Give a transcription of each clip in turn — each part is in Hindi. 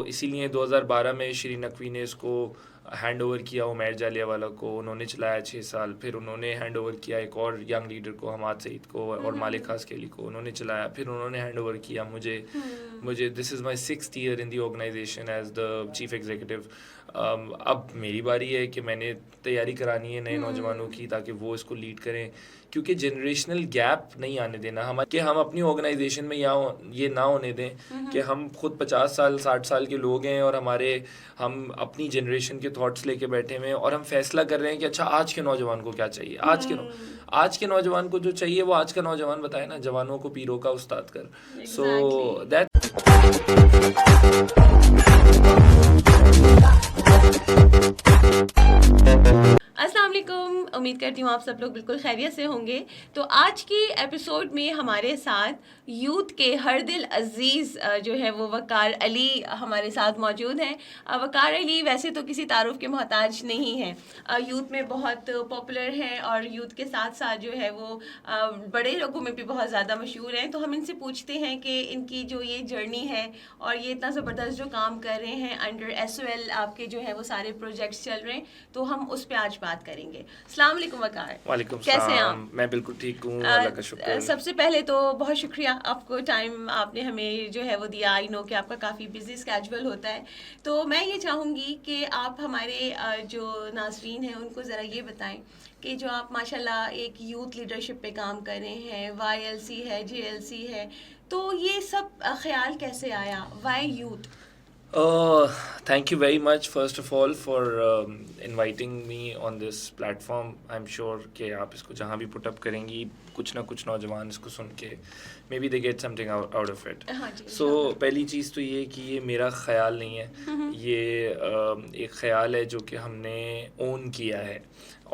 इसीलिए 2012 में श्री नकवी ने इसको हैंड ओवर किया उमैर जालियावाला को, उन्होंने चलाया 6 साल, फिर उन्होंने हैंड ओवर किया एक और यंग लीडर को, हमाद सईद को, और मालिक खासकेली को उन्होंने चलाया, फिर उन्होंने हैंड ओवर किया मुझे this is my 6th year in the organisation as the chief executive. अब मेरी बारी है कि मैंने तैयारी करानी है नए नौजवानों की ताकि वो इसको लीड करें, क्योंकि जनरेशनल गैप नहीं आने देना हम अपनी ऑर्गेनाइजेशन में ये ना होने दें कि हम खुद 50 साल 60 साल के लोग हैं और हम अपनी जनरेशन के थॉट्स लेके बैठे हुए हैं और हम फैसला कर रहे हैं कि अच्छा आज के नौजवान को क्या चाहिए, आज के नौजवान को जो चाहिए वो आज का नौजवान बताए ना, जवानों को पीरों का उस्ताद कर। सो दैट अस्सलाम वालेकुम, उम्मीद करती हूँ आप सब लोग बिल्कुल खैरियत से होंगे। तो आज की एपिसोड में हमारे साथ यूथ के हर दिल अजीज़ जो है वो वकार अली हमारे साथ मौजूद हैं। वकार अली वैसे तो किसी तारुफ के मोहताज नहीं हैं, यूथ में बहुत पॉपुलर हैं और यूथ के साथ साथ जो है वो बड़े लोगों में भी बहुत ज़्यादा मशहूर हैं। तो हम इनसे पूछते हैं कि इनकी जो ये जर्नी है और ये इतना ज़बरदस्त जो काम कर रहे हैं अंडर SOL, आपके जो है वो सारे प्रोजेक्ट्स चल रहे हैं, तो हम उस पर आज बात करेंगे। अस्सलाम वालेकुम वकार। वालेकुम कैसे हैं सलाम। आप? मैं बिल्कुल ठीक हूँ, अल्लाह का शुक्र। सबसे पहले तो बहुत शुक्रिया आपको, टाइम आपने हमें जो है वो दिया। आई नो कि आपका काफ़ी बिजी स्केड्यूल होता है, तो मैं ये चाहूँगी कि आप हमारे जो नाज़रीन हैं उनको ज़रा ये बताएं कि जो आप माशाल्लाह एक यूथ लीडरशिप पे काम कर रहे हैं, YLC है, JLC है, तो ये सब ख्याल कैसे आया, why youth? Thank you very much first of all for inviting me on this platform. I'm sure कि आप इसको जहाँ भी put up करेंगी कुछ ना कुछ नौजवान इसको सुन के maybe they get something out of it. हाँ जी, So पहली चीज़ तो ये कि ये मेरा ख्याल नहीं है, ये एक ख्याल है जो कि हमने own किया है,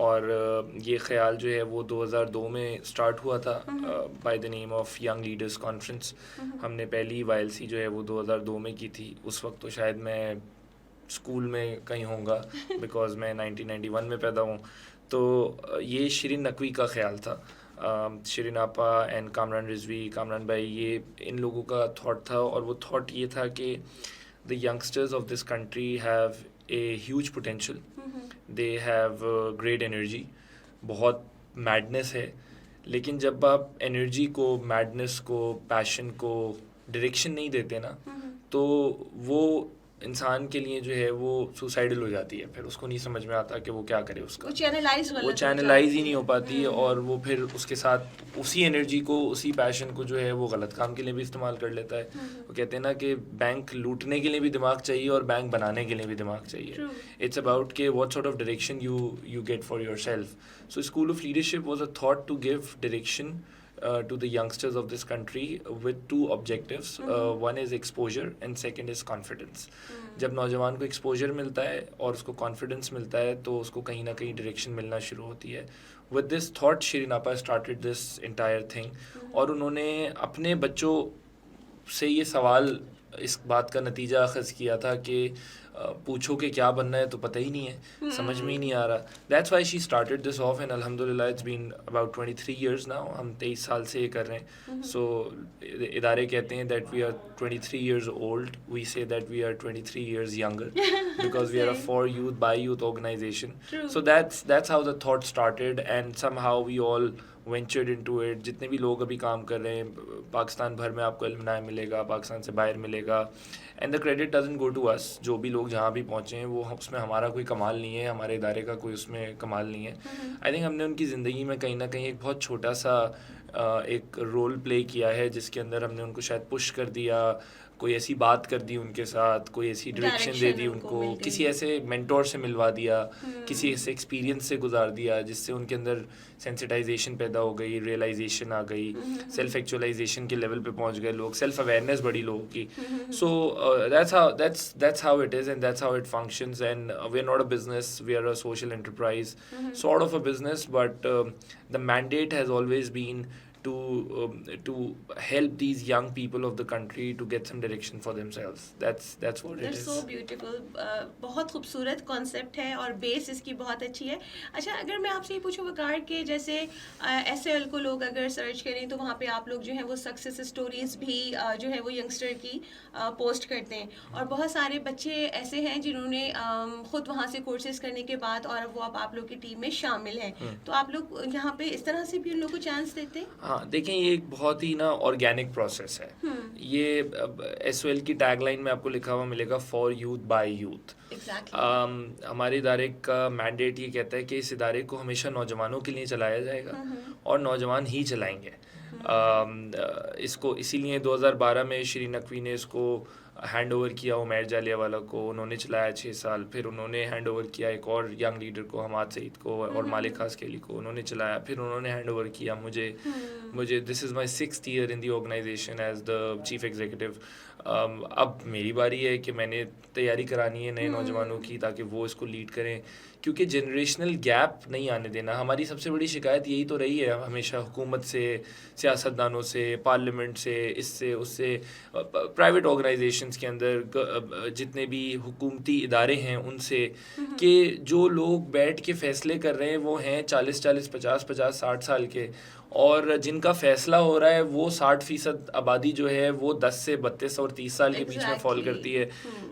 और ये ख्याल जो है वो 2002 में स्टार्ट हुआ था by the name of young leaders conference. हमने पहली YLC जो है वो 2002 में की थी। उस वक्त तो शायद मैं स्कूल में कहीं होऊंगा बिकॉज़ मैं 1991 में पैदा हूँ। तो ये शिरीन नकवी का ख्याल था, शिरीन आपा एंड कामरान रिजवी, कामरान भाई, ये इन लोगों का थॉट था, और वो थॉट ये था कि the youngsters of this country have a huge potential, they have great energy, बहुत मैडनेस है, लेकिन जब आप एनर्जी को, मैडनेस को, पैशन को डायरेक्शन नहीं देते ना, तो वो इंसान के लिए जो है वो सुसाइडल हो जाती है। फिर उसको नहीं समझ में आता कि वो क्या करे, उसका वो चैनलाइज ही नहीं हो पाती है, और वो फिर उसके साथ उसी एनर्जी को, उसी पैशन को जो है वो गलत काम के लिए भी इस्तेमाल कर लेता है। वो कहते हैं ना कि बैंक लूटने के लिए भी दिमाग चाहिए और बैंक बनाने के लिए भी दिमाग चाहिए। इट्स अबाउट के what sort of direction you get for yourself. So school of leadership was a thought to give direction to the youngsters of this country with two objectives. One is exposure and second is confidence. जब नौजवान को exposure मिलता है और उसको confidence मिलता है तो उसको कहीं ना कहीं direction मिलना शुरू होती है। With this thought, शिरीन आपा started this entire thing, और उन्होंने अपने बच्चों से ये सवाल, इस बात का नतीजा अखज़ किया था कि पूछो कि क्या बनना है तो पता ही नहीं है, समझ में ही नहीं आ रहा। That's why she started this off, and अल्हम्दुलिल्लाह it's been about 23 years now. हम 23 साल से ये कर रहे हैं। सो इदारे कहते हैं that we are 23 years old, we say that we are 23 years younger because we are a for youth by youth organization. So that's how the thought started, and somehow we all ventured into it. जितने भी लोग अभी काम कर रहे हैं, पाकिस्तान भर में आपको एलुमनाई मिलेगा, पाकिस्तान से बाहर मिलेगा, and the credit doesn't go to us. जो भी लोग जहाँ भी पहुँचे हैं वो उसमें हमारा कोई कमाल नहीं है, हमारे इदारे का कोई उसमें कमाल नहीं है। आई थिंक हमने उनकी ज़िंदगी में कहीं ना कहीं एक बहुत छोटा सा एक रोल प्ले किया है, जिसके अंदर हमने uनको शायद पुश कर दिया, कोई ऐसी बात कर दी उनके साथ, कोई ऐसी डायरेक्शन दे दी उनको, किसी ऐसे मेंटोर से मिलवा दिया, किसी ऐसे एक्सपीरियंस से गुजार दिया जिससे उनके अंदर सेंसिटाइजेशन पैदा हो गई, रियलाइजेशन आ गई, सेल्फ एक्चुअलाइजेशन के लेवल पे पहुंच गए लोग, सेल्फ अवेयरनेस बढ़ी लोगों की। सो that's how it is, and that's how it functions, and we are not a business, we are a social enterprise, sort of a business, but the mandate has always been to help these young people of the country to get some direction for themselves. That's what it is. That's so beautiful. बहुत खूबसूरत कॉन्सेप्ट है और बेस इसकी बहुत अच्छी है। अच्छा, अगर मैं आपसे ये पूछूं वकार कि जैसे SL को लोग अगर सर्च करें तो वहाँ पे आप लोग जो है वो सक्सेस स्टोरीज भी जो है वो यंगस्टर की पोस्ट करते हैं, और बहुत सारे बच्चे ऐसे हैं जिन्होंने खुद वहाँ से कोर्सेज करने के बाद और वो अब आप लोग की टीम में शामिल हैं, तो आप लोग यहाँ पे इस तरह से भी उन लोग को चांस देते हैं? हाँ, देखें, ये एक बहुत ही ना ऑर्गेनिक प्रोसेस है। ये SOL की टैगलाइन में आपको लिखा हुआ मिलेगा, फॉर यूथ बाय यूथ। हमारे इदारे का मैंडेट ये कहता है कि इस इदारे को हमेशा नौजवानों के लिए चलाया जाएगा और नौजवान ही चलाएंगे। इसको इसीलिए 2012 में श्री नकवी ने इसको हैंड ओवर किया उमैर जालियावाला को, उन्होंने चलाया 6 साल, फिर उन्होंने हैंड ओवर किया एक और यंग लीडर को, हमाद सईद को, और मालिक खासकेली को उन्होंने चलाया, फिर उन्होंने हैंड ओवर किया मुझे this is my 6th year in the organisation as the chief executive. अब मेरी बारी है कि मैंने तैयारी करानी है नए नौजवानों की ताकि वो इसको लीड करें, क्योंकि जनरेशनल गैप नहीं आने देना। हमारी सबसे बड़ी शिकायत यही तो रही है हमेशा, हुकूमत से, सियासतदानों से, पार्लियामेंट से, इससे उससे, प्राइवेट ऑर्गेनाइजेशंस के अंदर जितने भी हुकूमती इदारे हैं उनसे, कि जो लोग बैठ के फ़ैसले कर रहे हैं वो हैं 40-40, 50-50, 60 साल के, और जिनका फ़ैसला हो रहा है वो 60% आबादी जो है वो 10 से 32 और 30 साल के बीच में फॉल करती है।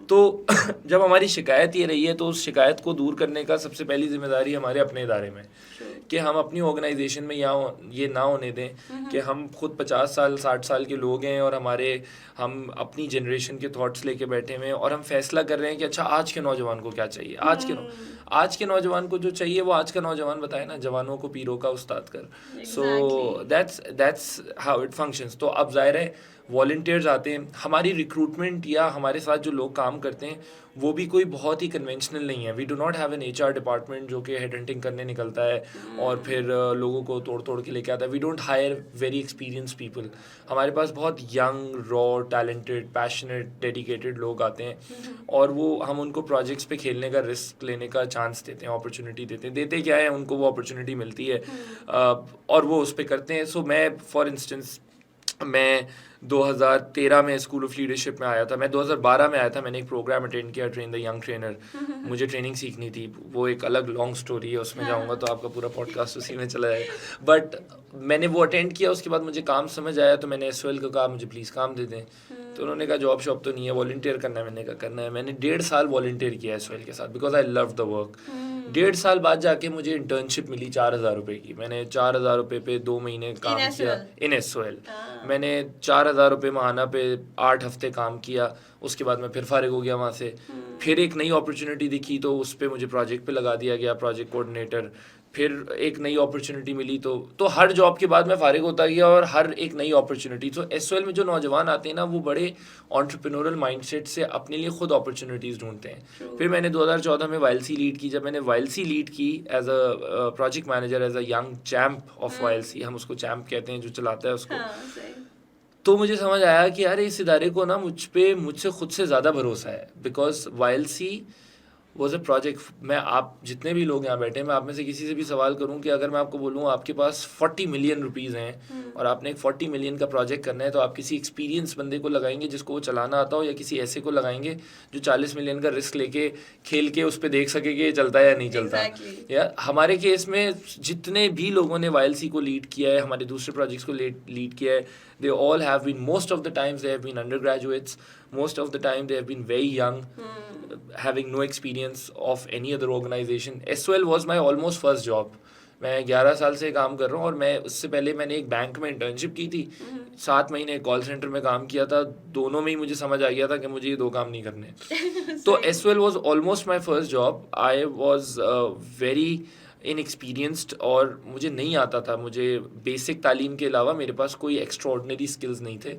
तो जब हमारी शिकायत ये रही है तो उस शिकायत को दूर करने का सबसे पहली जिम्मेदारी हमारे अपने इदारे में, कि हम अपनी ऑर्गेनाइजेशन में ये ना होने दें कि हम खुद 50 साल 60 साल के लोग हैं और हम अपनी जनरेशन के थॉट्स लेके बैठे हुए हैं और हम फैसला कर रहे हैं कि अच्छा आज के नौजवान को क्या चाहिए, आज के नौजवान को जो चाहिए वो आज का नौजवान बताए ना, जवानों को पीरों का उस्ताद कर। सो दैट्स हाउ इट फंक्शंस। तो अब जाहिर है वॉलंटियर्स आते हैं, हमारी रिक्रूटमेंट या हमारे साथ जो लोग काम करते हैं वो भी कोई बहुत ही कन्वेंशनल नहीं है। We do not have an HR department जो कि हेड हंटिंग करने निकलता है और फिर लोगों को तोड़ के लेके आता है। We don't hire very experience people. हमारे पास बहुत young, raw, talented, passionate, dedicated लोग आते हैं और वो हम उनको प्रोजेक्ट्स पे खेलने का, रिस्क लेने का चांस देते हैं, अपॉर्चुनिटी देते क्या है, उनको वो अपॉर्चुनिटी मिलती है और वो उस पर करते हैं। सो मैं फॉर इंस्टेंस 2013 में स्कूल ऑफ लीडरशिप में आया था, मैं 2012 में आया था, मैंने एक प्रोग्राम अटेंड किया, ट्रेन द यंग ट्रेनर। मुझे ट्रेनिंग सीखनी थी, वो एक अलग लॉन्ग स्टोरी है, उसमें जाऊंगा तो आपका पूरा पॉडकास्ट उसी में चला जाएगा। बट मैंने वो अटेंड किया, उसके बाद मुझे काम समझ आया तो मैंने SOL को कहा मुझे प्लीज़ काम दे दें। तो उन्होंने कहा जॉब शॉप तो नहीं है, वॉलंटियर करना है। मैंने कहा करना है। मैंने 1.5 साल वॉलंटियर किया SOL के साथ because I love the work. 1.5 साल बाद जाके मुझे इंटर्नशिप मिली 4,000 रुपये की। मैंने 4,000 रुपये पे 2 महीने काम किया इन SOL। मैंने 4,000 रुपये महाना पे 8 हफ्ते काम किया, उसके बाद मैं फिर फारिग हो गया वहाँ से। फिर एक नई अपॉर्चुनिटी दिखी तो उस पर मुझे प्रोजेक्ट पे लगा दिया गया, प्रोजेक्ट कोऑर्डिनेटर। फिर एक नई अपॉर्चुनिटी मिली तो हर जॉब के बाद मैं फारिग होता गया और हर एक नई अपॉर्चुनिटी। तो SOL में जो नौजवान आते हैं ना, वो बड़े एंटरप्रेन्योरल माइंडसेट से अपने लिए खुद अपॉर्चुनिटीज़ ढूंढते हैं। फिर मैंने 2014 में YLC लीड की। जब मैंने YLC लीड की as a project manager, as a young champ of YLC, हम उसको चैम्प कहते हैं जो चलाता है उसको, तो मुझे समझ आया कि यार इस इदारे को ना मुझसे खुद से ज़्यादा भरोसा है। Because YLC was a project. मैं, आप जितने भी लोग यहाँ बैठे हैं, मैं आप में से किसी से भी सवाल करूँ कि अगर मैं आपको बोलूँ आपके पास 40 मिलियन रुपीज़ हैं और आपने एक 40 मिलियन का प्रोजेक्ट करना है, तो आप किसी एक्सपीरियंस बंदे को लगाएंगे जिसको वो चलाना आता हो, या किसी ऐसे को लगाएंगे जो 40 मिलियन का रिस्क लेके खेल के उस पर देख सके कि चलता है या नहीं चलता। या हमारे केस में जितने भी लोगों ने YLC को लीड किया है, हमारे दूसरे प्रोजेक्ट्स को लीड किया है, they all have been, most of the times they have been undergraduates, most of the time they have been very young, having no experience of any other organization. SOL was my almost first job. मैं 11 साल से काम कर रहा हूँ और मैं उससे पहले मैंने एक बैंक में इंटर्नशिप की थी, 7 महीने कॉल सेंटर में काम किया था। दोनों में ही मुझे समझ आ गया था कि मुझे ये 2 काम नहीं करने। तो SOL was almost my first job. I was very inexperienced और मुझे नहीं आता था। मुझे बेसिक तालीम के अलावा मेरे पास कोई एक्स्ट्रा ऑर्डिनरी स्किल्स नहीं थे,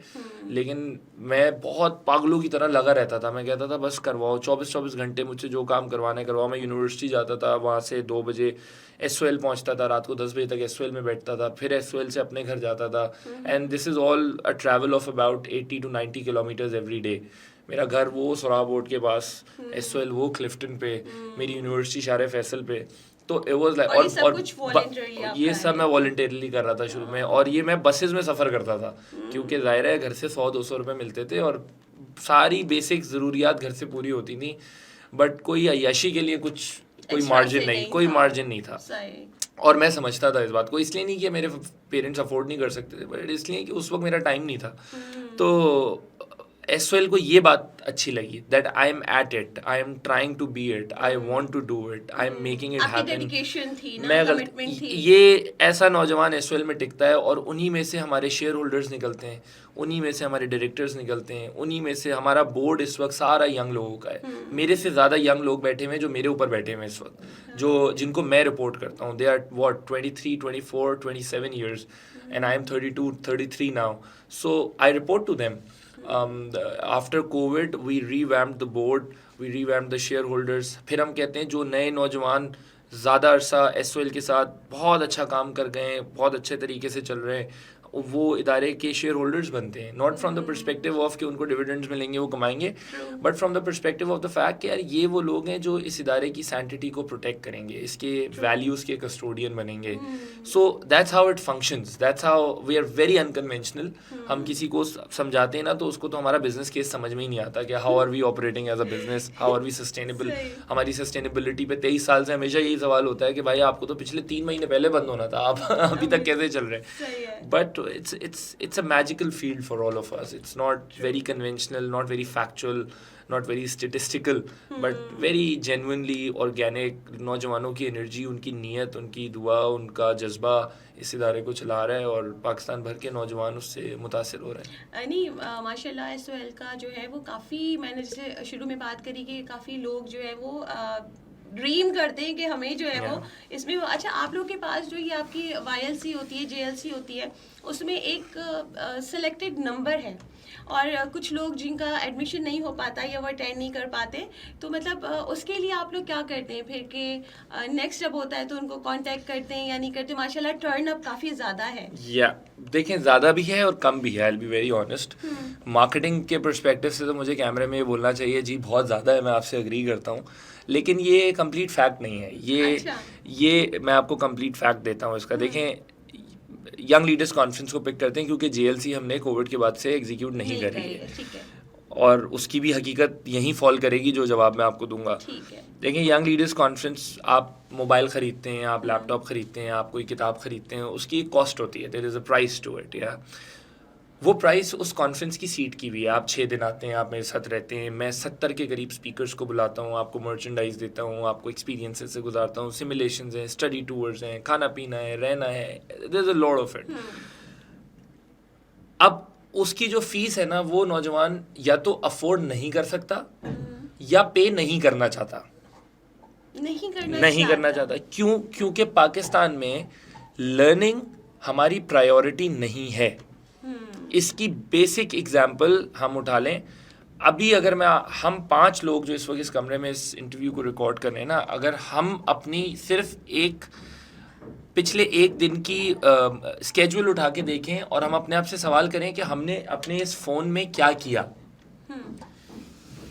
लेकिन मैं बहुत पागलों की तरह लगा रहता था। मैं कहता था बस करवाओ, 24-24 घंटे मुझसे जो काम करवाना है करवाओ। मैं यूनिवर्सिटी जाता था, वहाँ से 2 बजे SOL पहुँचता था, रात को 10 बजे तक SOL में बैठता था, फिर SOL से अपने घर जाता था। And this is all a travel of about 80 to 90 kilometres every day. मेरा घर वो सोराब रोड के पास, SOL वो क्लिफ्टन पे, मेरी यूनिवर्सिटी शारे फैसल पे। तो इट वाज लाइक, और ये सब मैं वॉलंटियरली कर रहा था शुरू में। और ये मैं बसेस में सफ़र करता था क्योंकि ज़ाहिर है घर से 100-200 रुपये मिलते थे और सारी बेसिक ज़रूरियात घर से पूरी होती थी। बट कोई अय्याशी के लिए कुछ कोई Extra मार्जिन से नहीं, नहीं कोई था। मार्जिन नहीं था। सही। और मैं समझता था इस बात को, इसलिए नहीं कि मेरे पेरेंट्स अफोर्ड नहीं कर सकते थे, बट इसलिए कि उस वक्त मेरा टाइम नहीं था। तो एसओएल को ये बात अच्छी लगी that I am at it, I am trying to be it, I want to do it, I am making it आपकी हैपन। डेडिकेशन थी ना, मैं कमिटमेंट थी। ये ऐसा नौजवान एसओएल में टिकता है, और उन्हीं में से हमारे शेयर होल्डर्स निकलते हैं, उन्हीं में से हमारे डायरेक्टर्स निकलते हैं, उन्हीं में से हमारा बोर्ड इस वक्त सारा यंग लोगों का है। मेरे से ज़्यादा यंग लोग बैठे हुए हैं जो मेरे ऊपर बैठे हुए हैं इस वक्त, जो जिनको मैं रिपोर्ट करता हूँ। They are what 23, 24, 27 years and I am 32, 33 now, so I report to them. After COVID, we revamped the board, we revamped the shareholders. फिर हम कहते हैं जो नए नौजवान ज़्यादा अरसा एसओएल के साथ बहुत अच्छा काम कर गए हैं, बहुत अच्छे तरीके से चल रहे हैं, वो इदारे के शेयर होल्डर्स बनते हैं. Not from the perspective of कि उनको डिविडेंड्स मिलेंगे, वो कमाएंगे, but from the perspective of the fact कि यार ये वो लोग हैं जो इस इदारे की सैंटिटी को प्रोटेक्ट करेंगे, इसके वैल्यूज़ के कस्टोडियन बनेंगे. So that's how it functions, that's how we are very unconventional. हम किसी को समझाते हैं ना तो उसको तो हमारा बिजनेस केस समझ में ही नहीं आता कि how are we operating as a business, how are we sustainable. हमारी सस्टेनेबिलिटी पे 23 साल से हमेशा यही सवाल होता है कि भाई आपको तो पिछले 3 महीने पहले बंद होना था, आप अभी तक कैसे चल रहे हैं. But it's a magical field for all of us. It's not very conventional, not very factual, not very statistical, but very genuinely organic. नौजवानों की एनर्जी, उनकी नीयत, उनकी दुआ, उनका जज्बा इस इदारे को चला रहा है, और पाकिस्तान भर के नौजवान उससे मुतासिर हो रहे हैं. नहीं, माशाल्लाह एसओएल का जो है वो काफ़ी, मैंने जैसे शुरू में बात करी कि काफ़ी लोग जो है वो ड्रीम करते हैं कि हमें जो है वो इसमें. अच्छा, आप लोग के पास जो ये आपकी वाईएलसी होती है, जेएलसी होती है, उसमें एक सिलेक्टेड नंबर है, और कुछ लोग जिनका एडमिशन नहीं हो पाता या वो अटेंड नहीं कर पाते, तो मतलब उसके लिए आप लोग क्या करते हैं फिर कि नेक्स्ट जब होता है तो उनको कांटेक्ट करते हैं या नहीं करते? माशाल्लाह टर्न अप काफ़ी ज़्यादा है. देखें, ज़्यादा भी है और कम भी है. I will be very honest. Marketing के पर्सपेक्टिव से तो मुझे कैमरे में ये बोलना चाहिए जी बहुत ज़्यादा है, मैं आपसे अग्री करता हूँ, लेकिन ये कंप्लीट फैक्ट नहीं है. ये मैं आपको कंप्लीट फैक्ट देता हूँ इसका. देखें, यंग लीडर्स कॉन्फ्रेंस को पिक करते हैं क्योंकि जेएलसी हमने कोविड के बाद से एग्जीक्यूट नहीं करी है, और उसकी भी हकीकत यहीं फॉल करेगी जो जवाब मैं आपको दूंगा. देखिए, यंग लीडर्स कॉन्फ्रेंस, आप मोबाइल ख़रीदते हैं, आप लैपटॉप ख़रीदते हैं, आप कोई किताब ख़रीदते हैं, उसकी एक कॉस्ट होती है. There is a price to it. या वो प्राइस उस कॉन्फ्रेंस की सीट की भी है. आप 6 दिन आते हैं, आप मेरे साथ रहते हैं, मैं 70 के करीब स्पीकर्स को बुलाता हूँ, आपको मर्चेंडाइज देता हूँ, आपको एक्सपीरियंसेस से गुजारता हूँ, सिमुलेशंस हैं, स्टडी टूर्स हैं, खाना पीना है, रहना है, there is a lot of it. अब उसकी जो फीस है ना, वो नौजवान या तो अफोर्ड नहीं कर सकता या पे नहीं करना चाहता. नहीं करना चाहता. क्यों? क्योंकि पाकिस्तान में लर्निंग हमारी प्रायोरिटी नहीं है. इसकी बेसिक एग्जांपल हम उठा लें. अभी अगर हम 5 लोग जो इस वक्त इस कमरे में इस इंटरव्यू को रिकॉर्ड कर रहे हैं ना, अगर हम अपनी सिर्फ पिछले एक दिन की स्केड्यूल उठा के देखें और हम अपने आप से सवाल करें कि हमने अपने इस फ़ोन में क्या किया,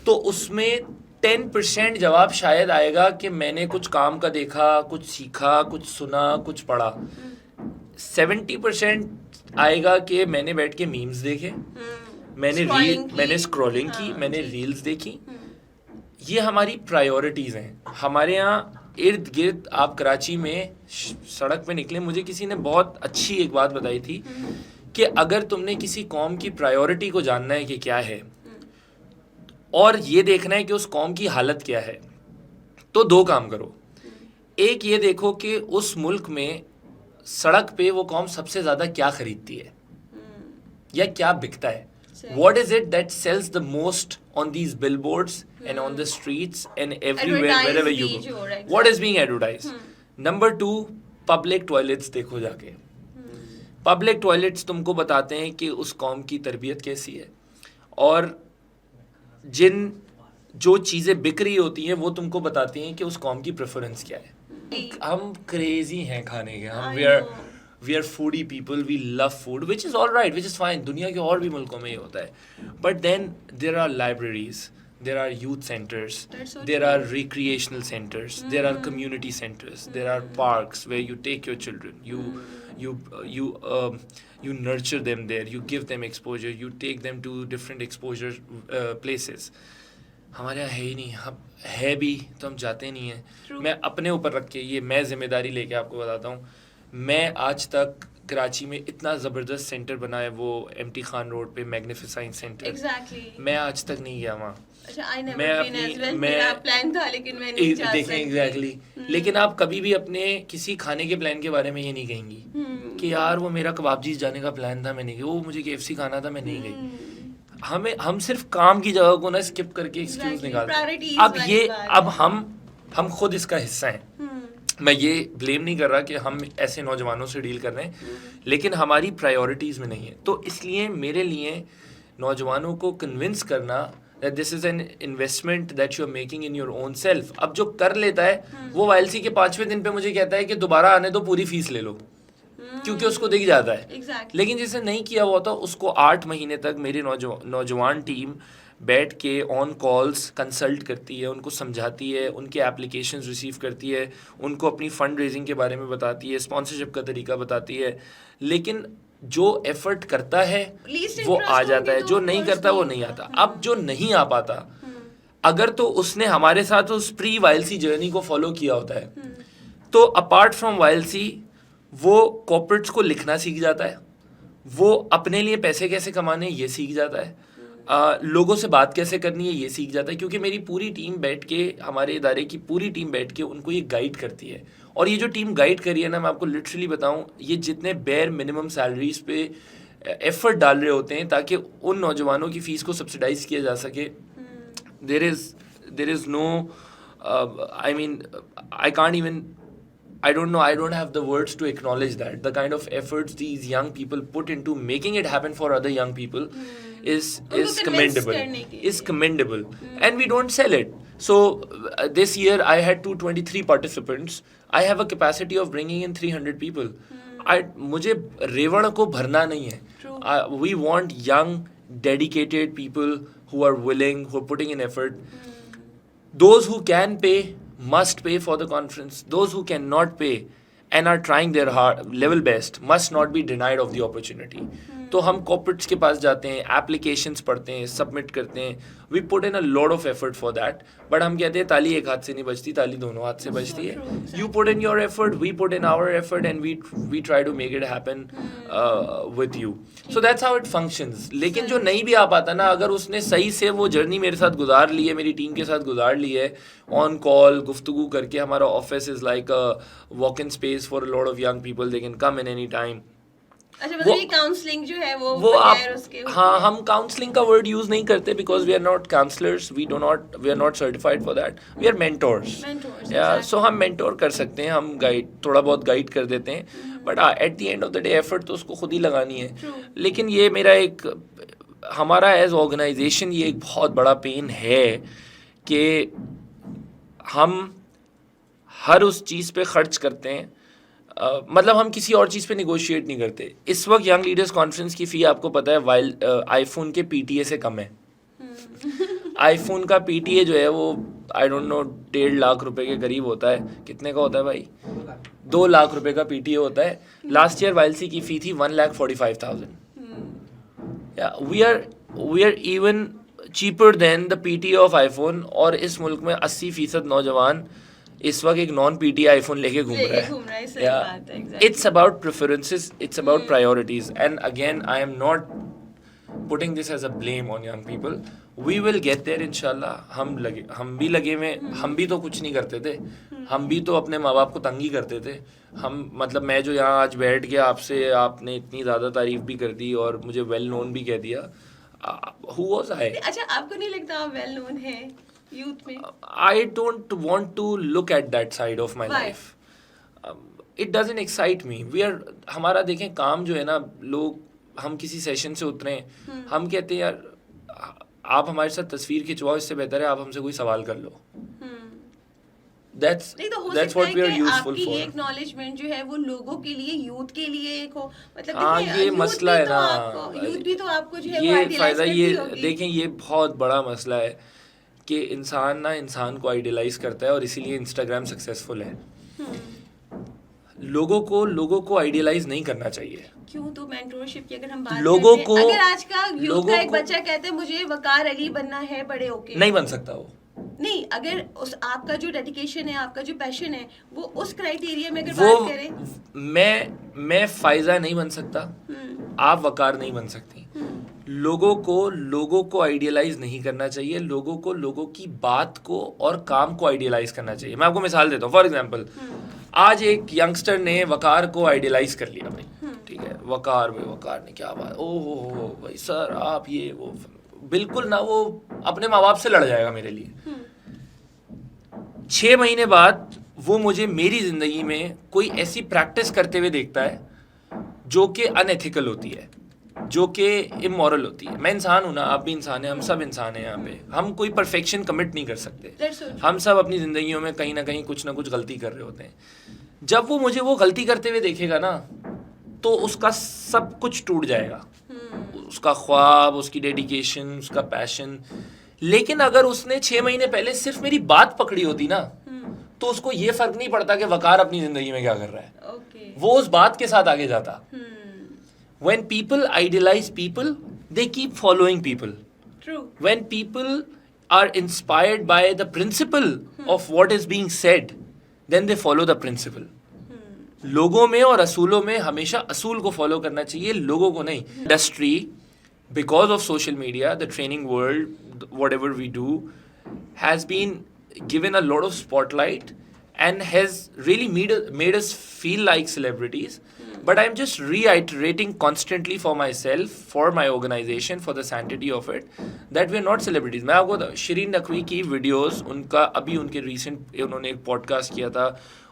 तो उसमें 10% जवाब शायद आएगा कि मैंने कुछ काम का देखा, कुछ सीखा, कुछ सुना, कुछ पढ़ा. 70% आएगा कि मैंने बैठ के मीम्स देखे, मैंने स्क्रॉलिंग की, मैंने रील्स देखी. ये हमारी प्रायोरिटीज़ हैं. हमारे यहाँ इर्द गिर्द आप कराची में सड़क पे निकले, मुझे किसी ने बहुत अच्छी एक बात बताई थी कि अगर तुमने किसी कौम की प्रायोरिटी को जानना है कि क्या है और ये देखना है कि उस कौम की हालत क्या है, तो 2 काम करो. एक ये देखो कि उस मुल्क में सड़क पे वो कौम सबसे ज़्यादा क्या खरीदती है या क्या बिकता है. What is it that sells the most on these billboards and on the streets and everywhere wherever you go? What is being advertised? Number 2, public toilets देखो जाके. Public toilets तुमको बताते हैं कि उस कौम की तरबियत कैसी है, और जो चीज़ें बिक रही होती हैं वो तुमको बताती हैं कि उस कौम की प्रेफरेंस क्या है. हम क्रेजी हैं खाने के. हम we are foodie people, we love food, which is all right, which is fine. दुनिया के और भी मुल्कों में ये होता है. But then there are libraries, there are youth centers, there are recreational centers, there are community centers, there are parks where you take your children, you nurture them there, you give them exposure, you take them to different exposure places. हमारे यहाँ है ही नहीं, हम है भी तो हम जाते नहीं हैं। True. मैं अपने ऊपर रख के ये मैं जिम्मेदारी लेके आपको बताता हूँ, मैं आज तक कराची में इतना ज़बरदस्त सेंटर बना है वो एमटी खान रोड पे मैग्निफिसेंट सेंटर, एग्जैक्टली। मैं आज तक नहीं गया वहाँ। अच्छा, आई नेवर मैं बीन एज अपनी वेल, मैं मेरा प्लान था लेकिन मैं नहीं जा देखें सकती। एग्जैक्टली, लेकिन आप कभी भी अपने किसी खाने के प्लान के बारे में ये नहीं कहेंगी कि यार वो मेरा कबाबजीज जाने का प्लान था, मैं नहीं गई, वो मुझे केएफसी खाना था, मैं नहीं गई। हम सिर्फ काम की जगह को ना स्किप करके एक्सक्यूज Exactly, निकालते priorities हैं। अब वाली ये बात अब है। हम खुद इसका हिस्सा हैं। मैं ये ब्लेम नहीं कर रहा कि हम ऐसे नौजवानों से डील कर रहे हैं, लेकिन हमारी प्रायोरिटीज़ में नहीं है। तो इसलिए मेरे लिए नौजवानों को कन्विंस करना that this is an investment that you're making in your own self। अब जो कर लेता है वो वाइल्सी के 5वें दिन पे मुझे कहता है कि दोबारा आने दो, पूरी फीस ले लो, क्योंकि उसको दिख जाता है। Exactly. लेकिन जिसने नहीं किया हुआ था उसको 8 महीने तक मेरी नौजवान टीम बैठ के ऑन कॉल्स कंसल्ट करती है, उनको समझाती है, उनके एप्लीकेशंस रिसीव करती है, उनको अपनी फंड रेजिंग के बारे में बताती है, स्पॉन्सरशिप का तरीका बताती है। लेकिन जो एफर्ट करता है Least वो आ interest जाता है, होगी जो तो नहीं of करता course वो नहीं नहीं होता। आता। अब जो नहीं आ पाता, अगर तो उसने हमारे साथ उस प्री वाइल्सी जर्नी को फॉलो किया होता है, तो अपार्ट फ्रॉम वाइल्सी वो कॉर्पोरेट्स को लिखना सीख जाता है, वो अपने लिए पैसे कैसे कमाने ये सीख जाता है, लोगों से बात कैसे करनी है ये सीख जाता है, क्योंकि मेरी पूरी टीम बैठ के, हमारे इदारे की पूरी टीम बैठ के उनको ये गाइड करती है। और ये जो टीम गाइड करी है ना, मैं आपको लिटरली बताऊं, ये जितने बेयर मिनिमम सैलरीज पे एफर्ट डाल रहे होते हैं ताकि उन नौजवानों की फ़ीस को सब्सिडाइज किया जा सके, there is no I mean I don't know, I don't have the words to acknowledge that. The kind of efforts these young people put into making it happen for other young people is उनको convince करने के is commendable. And we don't sell it. So this year I had 223 participants. I have a capacity of bringing in 300 people. मुझे रेवड़ को भरना नहीं है. True. We want young, dedicated people who are willing, who are putting in effort. Those who can pay must pay for the conference. Those who cannot pay and are trying their level best must not be denied of the opportunity. तो हम कॉर्पोरेट्स के पास जाते हैं, एप्लीकेशंस पढ़ते हैं, सबमिट करते हैं, we put in a lot of effort for that. But हम कहते हैं ताली एक हाथ से नहीं बजती, ताली दोनों हाथ से बजती है। You put in your effort, we put in our effort and we try to make it happen with you. So that's how it functions. लेकिन जो नहीं भी आ पाता ना, अगर उसने सही से वो जर्नी मेरे साथ गुजार ली है, मेरी टीम के साथ गुजार ली है, ऑन कॉल गुफ्तगू करके, हमारा office is like a walk in space for a lot of young people, they can come in any time. अच्छा, मतलब ये काउंसलिंग जो है वो आप बगैर उसके हाँ, हम काउंसलिंग का वर्ड यूज नहीं करते because we are not counsellors, we are not certified for that, we are mentors. So हम मेंटोर कर सकते हैं, हम गाइड, थोड़ा बहुत गाइड कर देते हैं, but at the end of the day effort तो उसको खुद ही लगानी है। लेकिन ये मेरा एक, हमारा एज ऑर्गेनाइजेशन ये एक बहुत बड़ा पेन है कि हम हर उस चीज़ पे खर्च करते हैं, मतलब हम किसी और चीज़ पे निगोशिएट नहीं करते। इस वक्त यंग लीडर्स कॉन्फ्रेंस की फ़ी आपको पता है आईफोन के पीटीए से कम है। आईफोन का पीटीए जो है वो आई डोंट नो 1.5 लाख रुपए के करीब होता है। कितने का होता है भाई? 2 लाख रुपए का पीटीए होता है। लास्ट ईयर वाइल्सी की फ़ी थी 1,45,000। We are even cheaper than the PTA of iPhone. और इस मुल्क में 80% नौजवान इस वक्त एक नॉन पीटी आईफोन लेके घूम रहा है। It's about preferences, it's about priorities, and again I am not putting this as a blame on young people. We will get there इंशाल्लाह। हम भी लगे हुए, हम भी तो कुछ नहीं करते थे, हम भी तो अपने माँ बाप को तंग ही करते थे। हम मतलब मैं जो यहाँ आज बैठ गया आपसे, आपने इतनी ज़्यादा तारीफ भी कर दी और मुझे वेल नोन भी कह दिया। Who was I? अच्छा, आपको नहीं लगता आप वेल नोन है यूथ में? I don't want to look at that side of my life. It doesn't excite me. हमारा देखें काम जो है ना, लोग, हम किसी सेशन से उतरे, हम कहते हैं यार आप हमारे साथ तस्वीर खिंचवाओ, इससे बेहतर है आप हमसे कोई सवाल कर लो। That's what we are useful for. आपकी एक्नॉलेजमेंट जो है वो लोगों के लिए, यूथ के लिए एक हो, मतलब हाँ, ये मसला है ना, यूथ भी तो आपको जो है ये फायदा, ये देखें ये बहुत बड़ा मसला है कि इंसान को आइडियलाइज करता है और इसीलिए इंस्टाग्राम सक्सेसफुल है। लोगों को आइडियलाइज नहीं करना चाहिए। क्यों? तो मेंटोरशिप की अगर हम बात लोगों करते को हैं, अगर आज का यूथ लोगों का एक को बच्चा कहता है मुझे वकार अली बनना है बड़े होके, नहीं बन सकता वो। नहीं, अगर उस आपका जो डेडिकेशन है, आपका जो पैशन है, वो उस क्राइटेरिया में अगर वो बात करें, मैं फायजा नहीं बन सकता, आप वकार नहीं बन सकती। लोगों को आइडियलाइज नहीं करना चाहिए, लोगों की बात को और काम को आइडियलाइज करना चाहिए। मैं आपको मिसाल देता हूँ। फॉर एग्जांपल, आज एक यंगस्टर ने वकार को आइडियलाइज कर लिया भाई, ठीक है, वकार ने क्या बात, ओहो हो भाई सर आप ये वो, बिल्कुल ना, वो अपने माँ बाप से लड़ जाएगा मेरे लिए। 6 महीने बाद वो मुझे मेरी जिंदगी में कोई ऐसी प्रैक्टिस करते हुए देखता है जो कि अनएथिकल होती है, जो कि इमोरल होती है। मैं इंसान हूं ना, आप भी इंसान हैं, हम सब इंसान हैं यहाँ पे। हम कोई परफेक्शन कमिट नहीं कर सकते। हम सब अपनी जिंदगियों में कहीं ना कहीं कुछ ना कुछ गलती कर रहे होते हैं। जब वो मुझे वो गलती करते हुए देखेगा ना, तो उसका सब कुछ टूट जाएगा, उसका ख्वाब, उसकी डेडिकेशन, उसका पैशन। लेकिन अगर उसने 6 महीने पहले सिर्फ मेरी बात पकड़ी होती ना, तो उसको ये फर्क नहीं पड़ता कि वकार अपनी जिंदगी में क्या कर रहा है, वो उस बात के साथ आगे जाता। When people idealize people, they keep following people. True. When people are inspired by the principle of what is being said, then they follow the principle. लोगों में और असूलों में हमेशा असूल को फॉलो करना चाहिए, लोगों को नहीं। Industry, because of social media, the training world, whatever we do, has been given a lot of spotlight and has really made us feel like celebrities. But I'm just reiterating constantly for myself, for my organization, for the sanctity of it, that we are not celebrities. मैं आपको शिरीन नकवी की वीडियोस, उनका अभी उनके रिसेंट उन्होंने एक पॉडकास्ट किया था,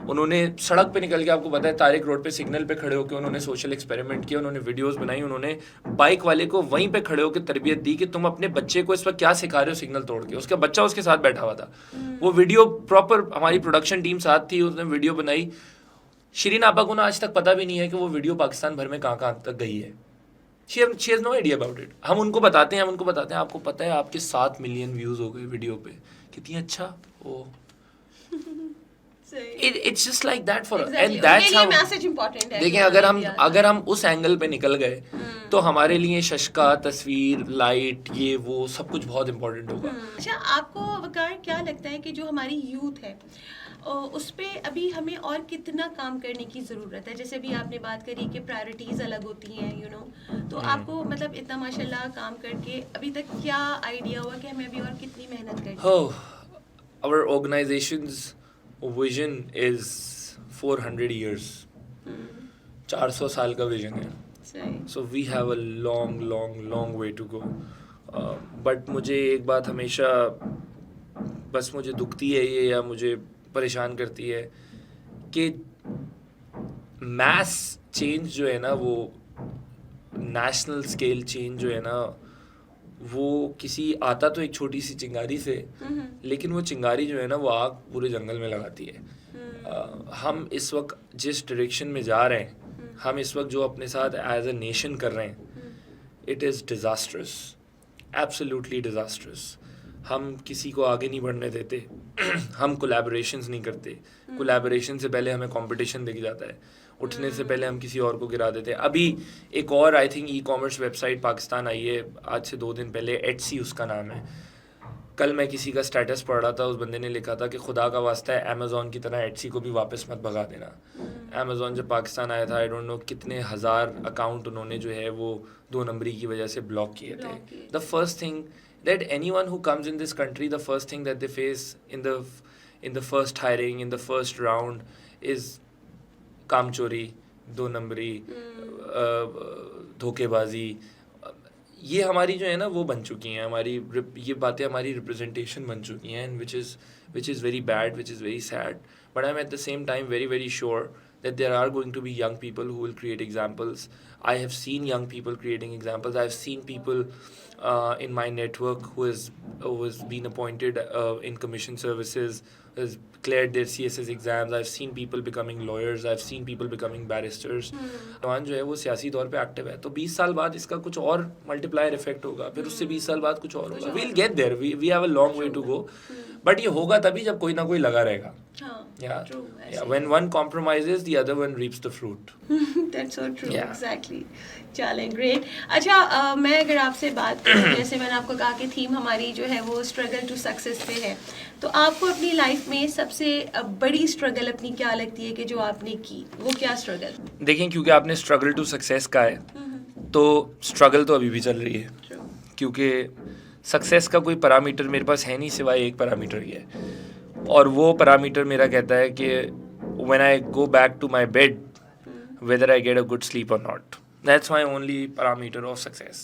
उन्होंने सड़क पे निकल के, आपको पता है तारिक रोड पे सिग्नल पे खड़े होकर उन्होंने सोशल एक्सपेरिमेंट किया, उन्होंने वीडियोस बनाई, उन्होंने बाइक वाले को वहीं पे खड़े होकर तरबियत दी कि तुम अपने बच्चे को इस वक्त क्या सिखा रहे हो सिग्नल तोड़ के। उसका बच्चा उसके साथ बैठा हुआ था, वो वीडियो प्रॉपर, हमारी प्रोडक्शन टीम साथ थी, उसने वीडियो बनाई। शिरीन आपा को ना आज तक पता भी नहीं है कि वो वीडियो पाकिस्तान भर में कहाँ तक गई है। She has no idea about it. हम उनको बताते हैं आपको पता है आपके 7 मिलियन व्यूज़ हो गए वीडियो पे, कितनी अच्छा। Oh it's just like that for and that's how message important है। देखिए, अगर हम उस एंगल पे निकल गए तो हमारे लिए शशका, तस्वीर, लाइट, ये वो सब कुछ बहुत इंपॉर्टेंट होगा। अच्छा, आपको वकार क्या लगता है कि जो हमारी यूथ है उस पे अभी हमें और कितना काम करने की ज़रूरत है? जैसे अभी आपने बात करी कि प्रायोरिटीज़ अलग होती हैं, तो आपको मतलब इतना माशाल्लाह काम करके अभी तक क्या आइडिया हुआ कि हमें अभी और कितनी मेहनत करनी है? Our organization's vision is 400 years. 400 साल का विजन है। So we have a long way to go. But मुझे एक बात हमेशा बस मुझे दुखती है ये, या मुझे परेशान करती है कि मैस चेंज जो है ना, वो नेशनल स्केल चेंज जो है ना, वो किसी आता तो एक छोटी सी चिंगारी से, लेकिन वो चिंगारी जो है ना, वो आग पूरे जंगल में लगाती है। हम इस वक्त जिस डायरेक्शन में जा रहे हैं, हम इस वक्त जो अपने साथ एज अ नेशन कर रहे हैं, it is disastrous, absolutely disastrous. हम किसी को आगे नहीं बढ़ने देते, हम कोलैबोरेशंस नहीं करते। कोलैबोरेशन से पहले हमें कंपटीशन दिख जाता है, उठने से पहले हम किसी और को गिरा देते हैं। अभी एक और I think e-commerce website Pakistan आई है आज से 2 दिन पहले, एटसी उसका नाम है। कल मैं किसी का स्टेटस पढ़ रहा था, उस बंदे ने लिखा था कि खुदा का वास्ता है अमेज़ॉन की तरह एटसी को भी वापस मत भगा देना। अमेज़ॉन जब पाकिस्तान आया था, आई डोंट नो कितने हज़ार अकाउंट उन्होंने जो है वो 2 नंबरी की वजह से ब्लॉक किए थे। The first thing that anyone who comes in this country, the first thing that they face in the first hiring, in the first round, is कामचोरी, 2 नंबरी, धोखेबाजी। ये हमारी जो है ना वो बन चुकी हैं, हमारी ये बातें हमारी रिप्रेजेंटेशन बन चुकी हैं, which is very bad, which is very sad. But I'm at the same time very sure that there are going to be young people who will create examples. I have seen young people creating examples. I've seen people in my network who has been appointed in commission services, has cleared their CSS exams. I've seen people becoming lawyers. I've seen people becoming barristers. नौजवान जो है वो सियासी तौर पे एक्टिव है, तो 20 साल बाद इसका कुछ और मल्टीप्लायर इफेक्ट होगा, फिर उससे 20 साल बाद कुछ और होगा। We'll get there. We have a long way to go. But ये होगा तभी जब कोई ना कोई लगा रहेगा। Yeah, True, yeah. ऐसे When one compromises, the other one reaps the fruit. That's so true, Yeah. exactly. चलें, great. अच्छा, मैं अगर आपसे बात करूँ, जैसे मैंने आपको कहा कि थीम हमारी जो है वो स्ट्रगल टू सक्सेस पे है, तो आपको अपनी लाइफ में सबसे बड़ी स्ट्रगल अपनी क्या लगती है कि जो आपने की, वो क्या स्ट्रगल? देखें, क्योंकि आपने स्ट्रगल टू सक्सेस का है, तो स्ट्रगल तो अभी भी चल रही है, True. क्योंकि सक्सेस का कोई पैरामीटर मेरे पास है नहीं सिवाय एक पैरामीटर ही है, और वो पैरामीटर मेरा कहता है कि when I go back to my bed whether I get a good sleep or not. That's my only parameter of success.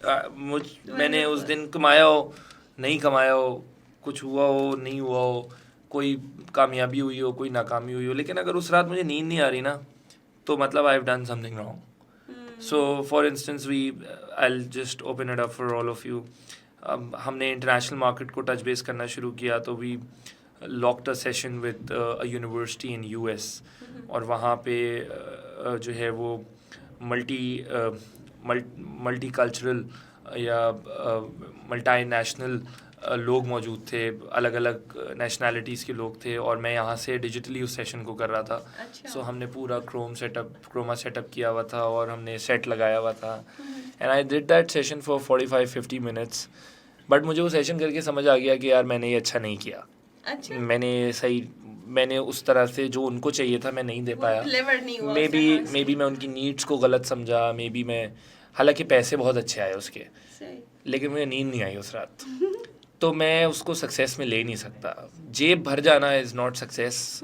मैंने उस दिन कमाया हो, नहीं कमाया हो, कुछ हुआ हो, नहीं हुआ हो, कोई कामयाबी हुई हो, कोई नाकामी हुई हो, लेकिन अगर उस रात मुझे नींद नहीं आ रही ना, तो मतलब I have done something wrong. So for instance I'll just open it up for all of you. हमने इंटरनेशनल मार्केट को टच बेस करना शुरू किया, तो we locked a session with a university in US, और वहाँ पे जो है वो मल्टी कल्चरल या मल्टी नेशनल लोग मौजूद थे, अलग अलग नेशनैलिटीज़ के लोग थे, और मैं यहाँ से डिजिटली उस सेशन को कर रहा था. अच्छा. सो हमने पूरा क्रोमा सेटअप किया हुआ था, और हमने सेट लगाया हुआ था, and I did that session for 45-50 minutes. But मुझे वो सेशन करके समझ आ गया कि यार मैंने ये अच्छा नहीं किया. अच्छा. मैंने उस तरह से जो उनको चाहिए था मैं नहीं दे पाया. मे बी मैं उनकी नीड्स को गलत समझा, मे बी मैं, हालांकि पैसे बहुत अच्छे आए उसके, लेकिन मुझे नींद नहीं आई उस रात. तो मैं उसको सक्सेस में ले नहीं सकता. जेब भर जाना इज़ नॉट सक्सेस.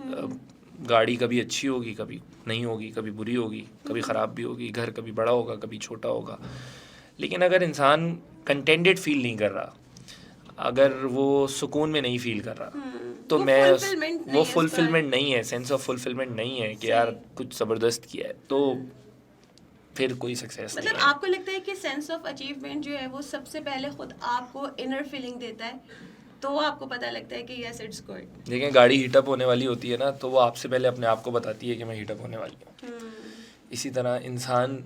गाड़ी कभी अच्छी होगी, कभी नहीं होगी, कभी बुरी होगी, कभी ख़राब भी होगी, घर कभी बड़ा होगा, कभी छोटा होगा, लेकिन अगर इंसान कंटेंटेड फील नहीं कर रहा, अगर वो सुकून में नहीं फील कर रहा, तो वो फुलफिलमेंट नहीं है, सेंस ऑफ फुलफिलमेंट नहीं है कि यार कुछ ज़बरदस्त किया है, तो फिर कोई सक्सेस नहीं है. मतलब आपको लगता है कि सेंस ऑफ अचीवमेंट जो है वो सबसे पहले खुद आपको इनर फीलिंग देता है, तो आपको पता लगता है कि यस इट्स गुड. देखें, गाड़ी हीटअप होने वाली होती है ना, तो वो आपसे पहले अपने आप को बताती है कि मैं हीटअप होने वाली हूँ. इसी तरह इंसान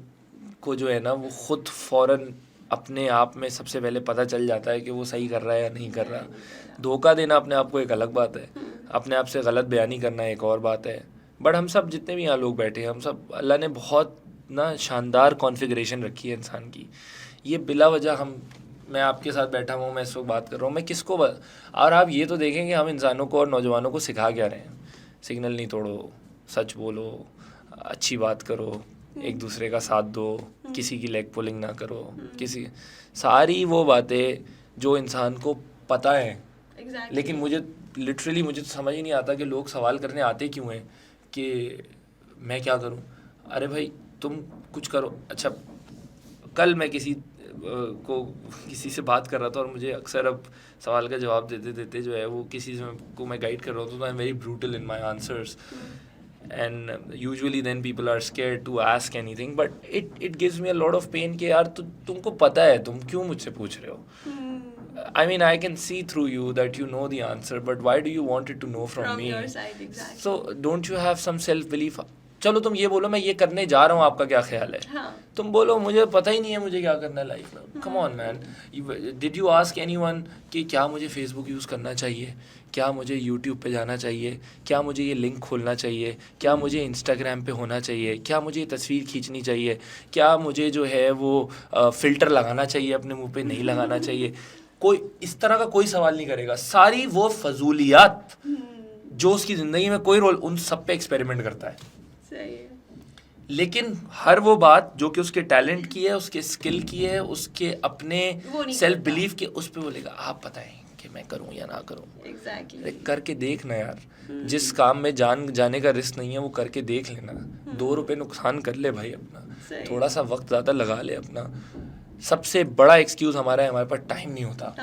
को जो है ना, वो खुद फ़ौरन अपने आप में सबसे पहले पता चल जाता है कि वो सही कर रहा है या नहीं कर रहा. धोखा देना अपने आप को एक अलग बात है, अपने आप से गलत बयानी करना एक और बात है. बट हम सब जितने भी यहाँ लोग बैठे हैं, हम सब, अल्लाह ने बहुत ना शानदार कॉन्फ़िगरेशन रखी है इंसान की. ये बिला वजह मैं आपके साथ बैठा हूँ, मैं इस वक्त बात कर रहा हूँ, मैं किसको और आप ये तो देखें कि हम इंसानों को और नौजवानों को सिखा क्या रहे हैं. सिग्नल नहीं तोड़ो, सच बोलो, अच्छी बात करो, एक दूसरे का साथ दो, किसी की लेग पुलिंग ना करो, सारी वो बातें जो इंसान को पता है. लेकिन मुझे तो समझ ही नहीं आता कि लोग सवाल करने आते क्यों हैं कि मैं क्या करूं. अरे भाई, तुम कुछ करो. अच्छा, कल मैं किसी से बात कर रहा था, और मुझे अक्सर अब सवाल का जवाब देते देते जो है वो किसी को मैं गाइड कर रहा हूँ, तो I am very brutal in my answers, and usually then people are scared to ask anything, but it gives me a lot of pain कि यार तुमको पता है, तुम क्यों मुझसे पूछ रहे हो. I mean, I can see through you that you know the answer, but why do you want it to know from me? Your side, exactly. So don't you have some self belief? चलो तुम ये बोलो मैं ये करने जा रहा हूँ, आपका क्या ख्याल है. हाँ. तुम बोलो मुझे पता ही नहीं है मुझे क्या करना है लाइफ में. Come on man, did you ask anyone कि क्या मुझे फेसबुक यूज़ करना चाहिए, क्या मुझे यूट्यूब पे जाना चाहिए, क्या मुझे ये लिंक खोलना चाहिए, क्या मुझे इंस्टाग्राम पे होना चाहिए, क्या मुझे ये तस्वीर खींचनी चाहिए, क्या मुझे जो है वो फ़िल्टर लगाना चाहिए अपने मुंह पे, नहीं लगाना चाहिए. कोई इस तरह का कोई सवाल नहीं करेगा. सारी वो फजूलियात जो उसकी ज़िंदगी में कोई रोल, उन सब पे एक्सपेरिमेंट करता है. लेकिन हर वो बात जो कि उसके टैलेंट की है, उसके स्किल की है, उसके अपने सेल्फ बिलीफ के, उस पे बोलेगा आप बताएं कि मैं करूं या ना करूं. Exactly. करके देखना यार. जिस काम में जाने का रिस्क नहीं है वो करके देख लेना. 2 रुपए नुकसान कर ले भाई अपना, थोड़ा सा वक्त ज़्यादा लगा ले अपना. सबसे बड़ा एक्सक्यूज़ हमारा है, हमारे पास टाइम नहीं होता.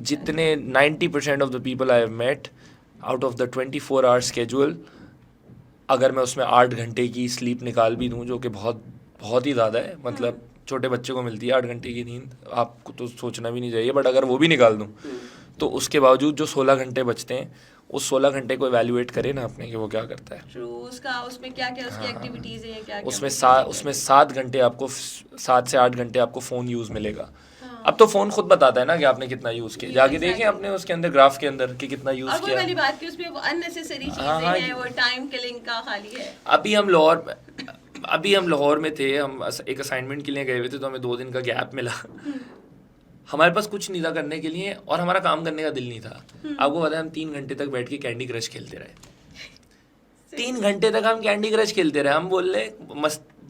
जितने 90% of the people I have met, out of the 24 hour schedule, अगर मैं उसमें 8 घंटे की स्लीप निकाल भी दूँ, जो कि बहुत ही ज़्यादा है, मतलब छोटे बच्चे को मिलती है 8 घंटे की नींद, आपको तो सोचना भी नहीं चाहिए, बट अगर वो भी निकाल दूँ, तो उसके बावजूद जो 16 घंटे बचते हैं, उस 16 घंटे को एवेल्युएट करे ना अपने कि वो क्या करता है. उसमें क्या क्या उसकी एक्टिविटीज़ हैं, क्या उसमें 7 घंटे आपको, 7 से 8 घंटे आपको फ़ोन यूज़ मिलेगा. अब तो फ़ोन खुद बताता है ना कि आपने कितना यूज़ किया, जाके देखें अपने उसके अंदर ग्राफ के अंदर कि कितना और यूज़ वो किया। वाली बात कि उसमें वो अननेसेसरी हाँ, चीजें हाँ, हैं, वो टाइम किलिंग का खाली है। अभी हम लाहौर में थे, हम एक असाइनमेंट के लिए गए हुए थे, तो हमें 2 दिन का गैप मिला। हमारे पास कुछ नहीं था करने के लिए और हमारा काम करने का दिल नहीं था। आपको पता है हम 3 घंटे तक बैठ के कैंडी क्रश खेलते रहे। 3 घंटे तक हम कैंडी क्रश खेलते रहे। हम बोल रहे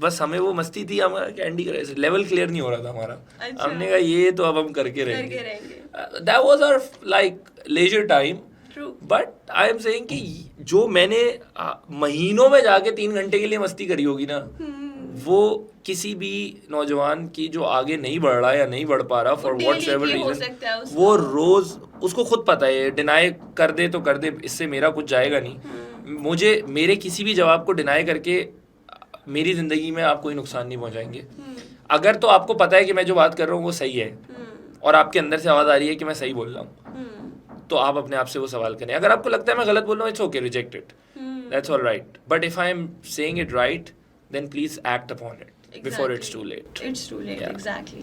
बस हमें वो मस्ती थी, हमारा कैंडी क्रश लेवल क्लियर नहीं हो रहा था हमारा। अच्छा। हमने कहा ये तो अब हम करके रहेंगे। रहेंगे। That was our like leisure time. True. But I am saying कि जो मैंने महीनों में जाके 3 घंटे के लिए मस्ती करी होगी ना, वो किसी भी नौजवान की जो आगे नहीं बढ़ रहा या नहीं बढ़ पा रहा फॉर व्हाटएवर रीजन, वो रोज उसको खुद पता है, डिनाई कर दे तो कर दे, इससे मेरा कुछ जाएगा नहीं। मुझे मेरे किसी भी जवाब को डिनाई करके मेरी जिंदगी में आप कोई नुकसान नहीं पहुंचाएंगे। अगर तो आपको पता है कि मैं जो बात कर रहा हूँ वो सही है और आपके अंदर से आवाज आ रही है कि मैं सही बोल रहा हूँ, तो आप अपने आप से वो सवाल करें। अगर आपको लगता है मैं गलत बोल रहा हूँ, it's okay, reject it, that's all right. But if I am saying it right, then please act upon it before it's too late. It's too late, Yeah. exactly.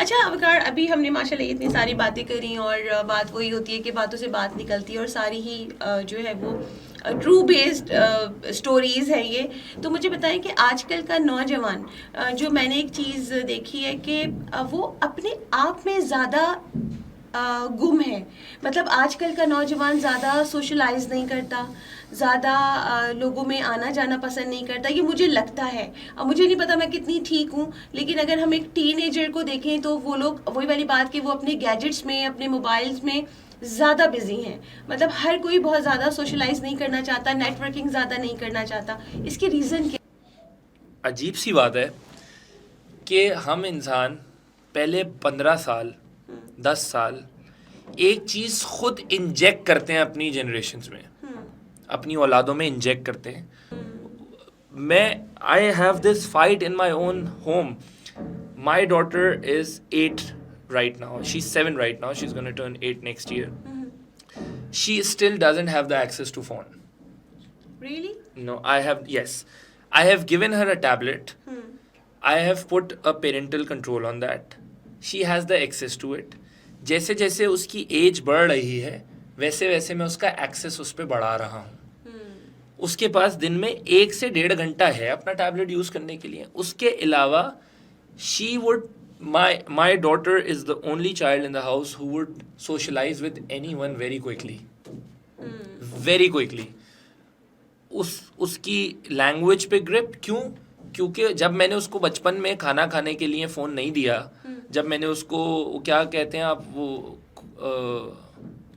अच्छा अवकार, अभी हमने माशाल्लाह इतनी सारी बातें करी और बात वही होती है कि बातों से बात निकलती है और सारी ही जो है वो ट्रू बेस्ड स्टोरीज है ये। तो मुझे बताएं कि आजकल का नौजवान जो मैंने एक चीज़ देखी है कि वो अपने आप में ज़्यादा गुम है। मतलब आजकल का नौजवान ज़्यादा सोशलाइज नहीं करता, ज़्यादा लोगों में आना जाना पसंद नहीं करता, ये मुझे लगता है। अब मुझे नहीं पता मैं कितनी ठीक हूँ, लेकिन अगर हम एक टीनेजर को देखें तो वो लोग वही वाली बात कि वो अपने गैजेट्स में, अपने मोबाइल्स में ज़्यादा बिजी हैं। मतलब हर कोई बहुत ज़्यादा सोशलाइज नहीं करना चाहता, नेटवर्किंग ज़्यादा नहीं करना चाहता। इसके रीज़न क्या? अजीब सी बात है कि हम इंसान पहले 15 साल 10 साल एक चीज़ खुद इंजेक्ट करते हैं अपनी जनरेशन्स में, अपनी औलादों में इंजेक्ट करते हैं। I have this fight in my own home. My daughter is 8 right now, she's 7 right now, she's going to turn 8 next year. She still doesn't have the access to phone. Really? No, I have given her a tablet. I have put a parental control on that. She has the access to it. जैसे जैसे उसकी एज बढ़ रही है वैसे वैसे मैं उसका एक्सेस उस पर बढ़ा रहा हूँ। उसके पास दिन में 1 से 1.5 घंटा है अपना टैबलेट यूज़ करने के लिए। उसके अलावा she would my daughter is the only child in the house who would socialize with anyone very quickly. Very quickly. उसकी लैंग्वेज पे ग्रिप क्यों? क्योंकि जब मैंने उसको बचपन में खाना खाने के लिए फ़ोन नहीं दिया, जब मैंने उसको क्या कहते हैं आप वो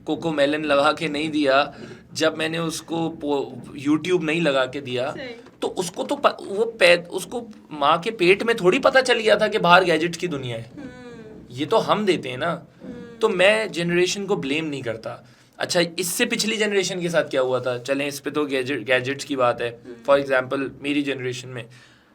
कोको मेलन लगा के नहीं दिया, जब मैंने उसको यूट्यूब नहीं लगा के दिया, तो उसको तो उसको माँ के पेट में थोड़ी पता चल गया था कि बाहर गैजेट्स की दुनिया है। ये तो हम देते हैं ना। तो मैं जनरेशन को ब्लेम नहीं करता। अच्छा, इससे पिछली जनरेशन के साथ क्या हुआ था, चलें इस पे तो गैजेट्स की बात है। फॉर एग्जांपल मेरी जनरेशन में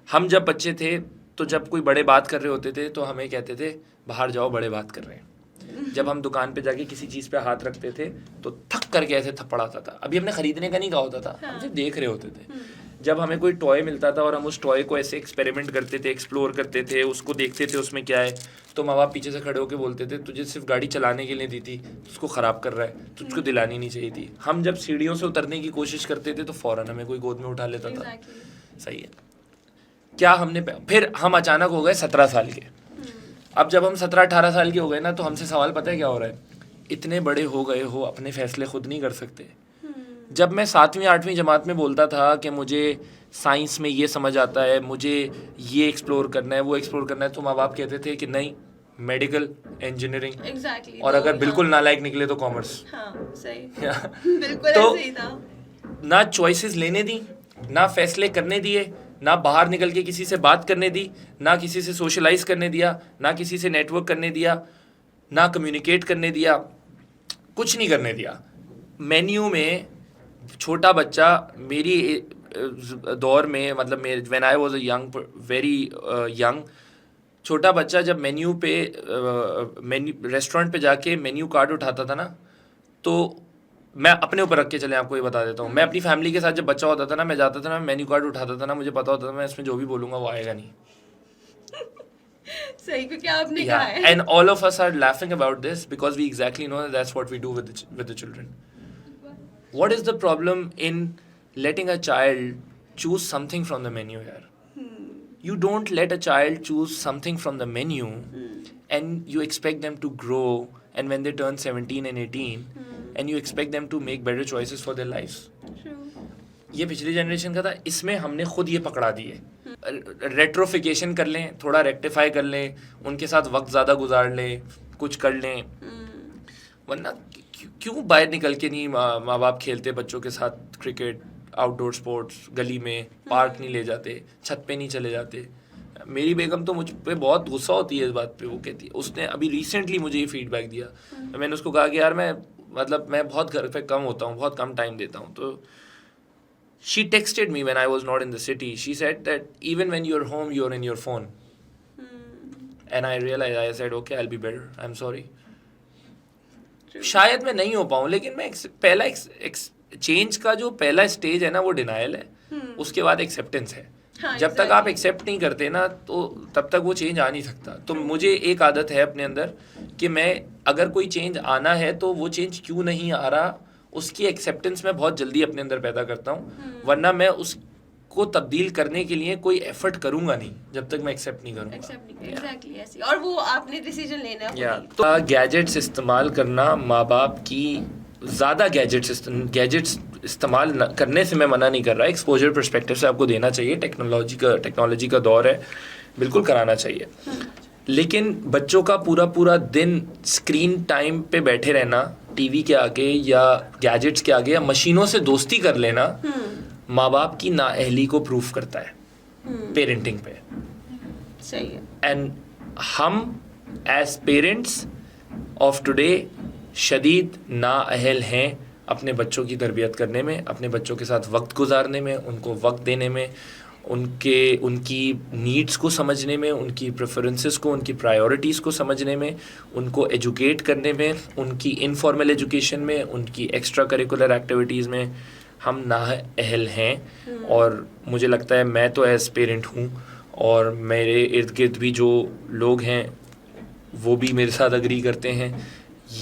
हम जब बच्चे थे तो जब कोई बड़े बात कर रहे होते थे तो हमें कहते थे बाहर जाओ, बड़े बात कर रहे हैं। जब हम दुकान पे जाके किसी चीज़ पे हाथ रखते थे तो थक करके ऐसे थप्पड़ आता था। अभी हमने खरीदने का नहीं कहा होता था, हम सिर्फ देख रहे होते थे। जब हमें कोई टॉय मिलता था और हम उस टॉय को ऐसे एक्सपेरिमेंट करते थे, एक्सप्लोर करते थे, उसको देखते थे उसमें क्या है, तो माँ बाप पीछे से खड़े होकर बोलते थे तुझे सिर्फ गाड़ी चलाने के लिए दी थी, उसको ख़राब कर रहा है, तुझको दिलानी नहीं चाहिए थी। हम जब सीढ़ियों से उतरने की कोशिश करते थे तो फ़ौरन हमें कोई गोद में उठा लेता था। सही है क्या? फिर हम अचानक हो गए 17 साल के। अब जब हम 17-18 साल के हो गए ना तो हमसे सवाल पता है क्या हो रहा है? इतने बड़े हो गए हो, अपने फैसले खुद नहीं कर सकते। जब मैं 7वीं-8वीं जमात में बोलता था कि मुझे साइंस में ये समझ आता है, मुझे ये एक्सप्लोर करना है, वो एक्सप्लोर करना है, तो माँ बाप कहते थे कि नहीं, मेडिकल, इंजीनियरिंग, और अगर बिल्कुल नालायक निकले तो कॉमर्स। बिल्कुल तो ऐसे ही था। ना चॉइसेस लेने दी, ना फैसले करने दिए, ना बाहर निकल के किसी से बात करने दी, ना किसी से सोशलाइज करने दिया, ना किसी से नेटवर्क करने दिया, ना कम्युनिकेट करने दिया, कुछ नहीं करने दिया। मेन्यू में छोटा बच्चा मेरी दौर में, मतलब when I was a young, very young, छोटा बच्चा जब मेन्यू पे रेस्टोरेंट पे जाके मेन्यू कार्ड उठाता था ना, तो मैं अपने ऊपर रख के चले आपको ये बता देता हूँ, मैं अपनी फैमिली के साथ जब बच्चा होता था ना, मैं जाता था ना, मेन्यू कार्ड उठाता था ना, मुझे पता होता था मैं इसमें जो भी बोलूँगा वो आएगा नहीं। सही, क्योंकि आपने कहा Yeah, है. and all of us are laughing about this because we exactly know that that's what we do with the children. What is the problem in letting a child choose something from the menu here? You don't let a child choose something from the menu and you expect them to grow, and when they turn 17 and 18 and you expect them to make better choices for their lives. True. ये पिछली जनरेशन का था, इसमें हमने खुद ये पकड़ा दिए. रेट्रोफिकेशन कर लें, थोड़ा रेक्टिफाई कर लें, उनके साथ वक्त ज़्यादा गुजार लें, कुछ कर लें, वरना क्यों बाहर निकल के नहीं माँ बाप खेलते बच्चों के साथ क्रिकेट, आउटडोर स्पोर्ट्स, गली में पार्क नहीं ले जाते, छत पे नहीं चले जाते. मेरी बेगम तो मुझ पे बहुत गुस्सा होती है इस बात पे. वो कहती है, उसने अभी रिसेंटली मुझे ये फीडबैक दिया. मैंने उसको कहा कि यार मैं बहुत घर पे कम होता हूँ, बहुत कम टाइम देता हूँ. तो she texted me when I was not in the city. She said that even when you're home, you're in your phone. And I realized, I said, okay, I'll be better. I'm sorry. शायद मैं नहीं हो पाऊँ, लेकिन मैं पहला चेंज का जो पहला स्टेज है ना, वो डिनायल है. उसके बाद एक्सेप्टेंस है. हाँ, जब तक आप एक्सेप्ट नहीं करते ना, तो तब तक वो चेंज आ नहीं सकता. तो मुझे एक आदत है अपने अंदर कि मैं अगर कोई चेंज आना है तो वो चेंज क्यों नहीं आ रहा, उसकी एक्सेप्टेंस मैं बहुत जल्दी अपने अंदर पैदा करता हूँ. वरना मैं उसको तब्दील करने के लिए कोई एफर्ट करूँगा नहीं जब तक मैं एक्सेप्ट नहीं करूँगा. एग्जैक्टली ऐसे. और वो आपने डिसीजन लेना है. तो गैजेट्स इस्तेमाल करना, माँ बाप की ज़्यादा गैजेट्स इस्तेमाल करने से मैं मना नहीं कर रहा. एक्सपोजर पर्सपेक्टिव से आपको देना चाहिए. टेक्नोलॉजी का दौर है, बिल्कुल कराना चाहिए. लेकिन बच्चों का पूरा दिन स्क्रीन टाइम पे बैठे रहना, टीवी के आगे या गैजेट्स के आगे या मशीनों से दोस्ती कर लेना, माँ बाप की नाअहली को प्रूफ करता है पेरेंटिंग पे. सही है. एंड हम एज पेरेंट्स ऑफ टुडे शदीद नाअहल हैं अपने बच्चों की तरबियत करने में, अपने बच्चों के साथ वक्त गुजारने में, उनको वक्त देने में, उनकी नीड्स को समझने में, उनकी प्रेफरेंसेस को, उनकी प्रायोरिटीज़ को समझने में, उनको एजुकेट करने में, उनकी इनफॉर्मल एजुकेशन में, उनकी एक्स्ट्रा करिकुलर एक्टिविटीज़ में हम नाअहल हैं. और मुझे लगता है मैं तो एज पेरेंट हूँ, और मेरे इर्द गिर्द भी जो लोग हैं वो भी मेरे साथ अग्री करते हैं.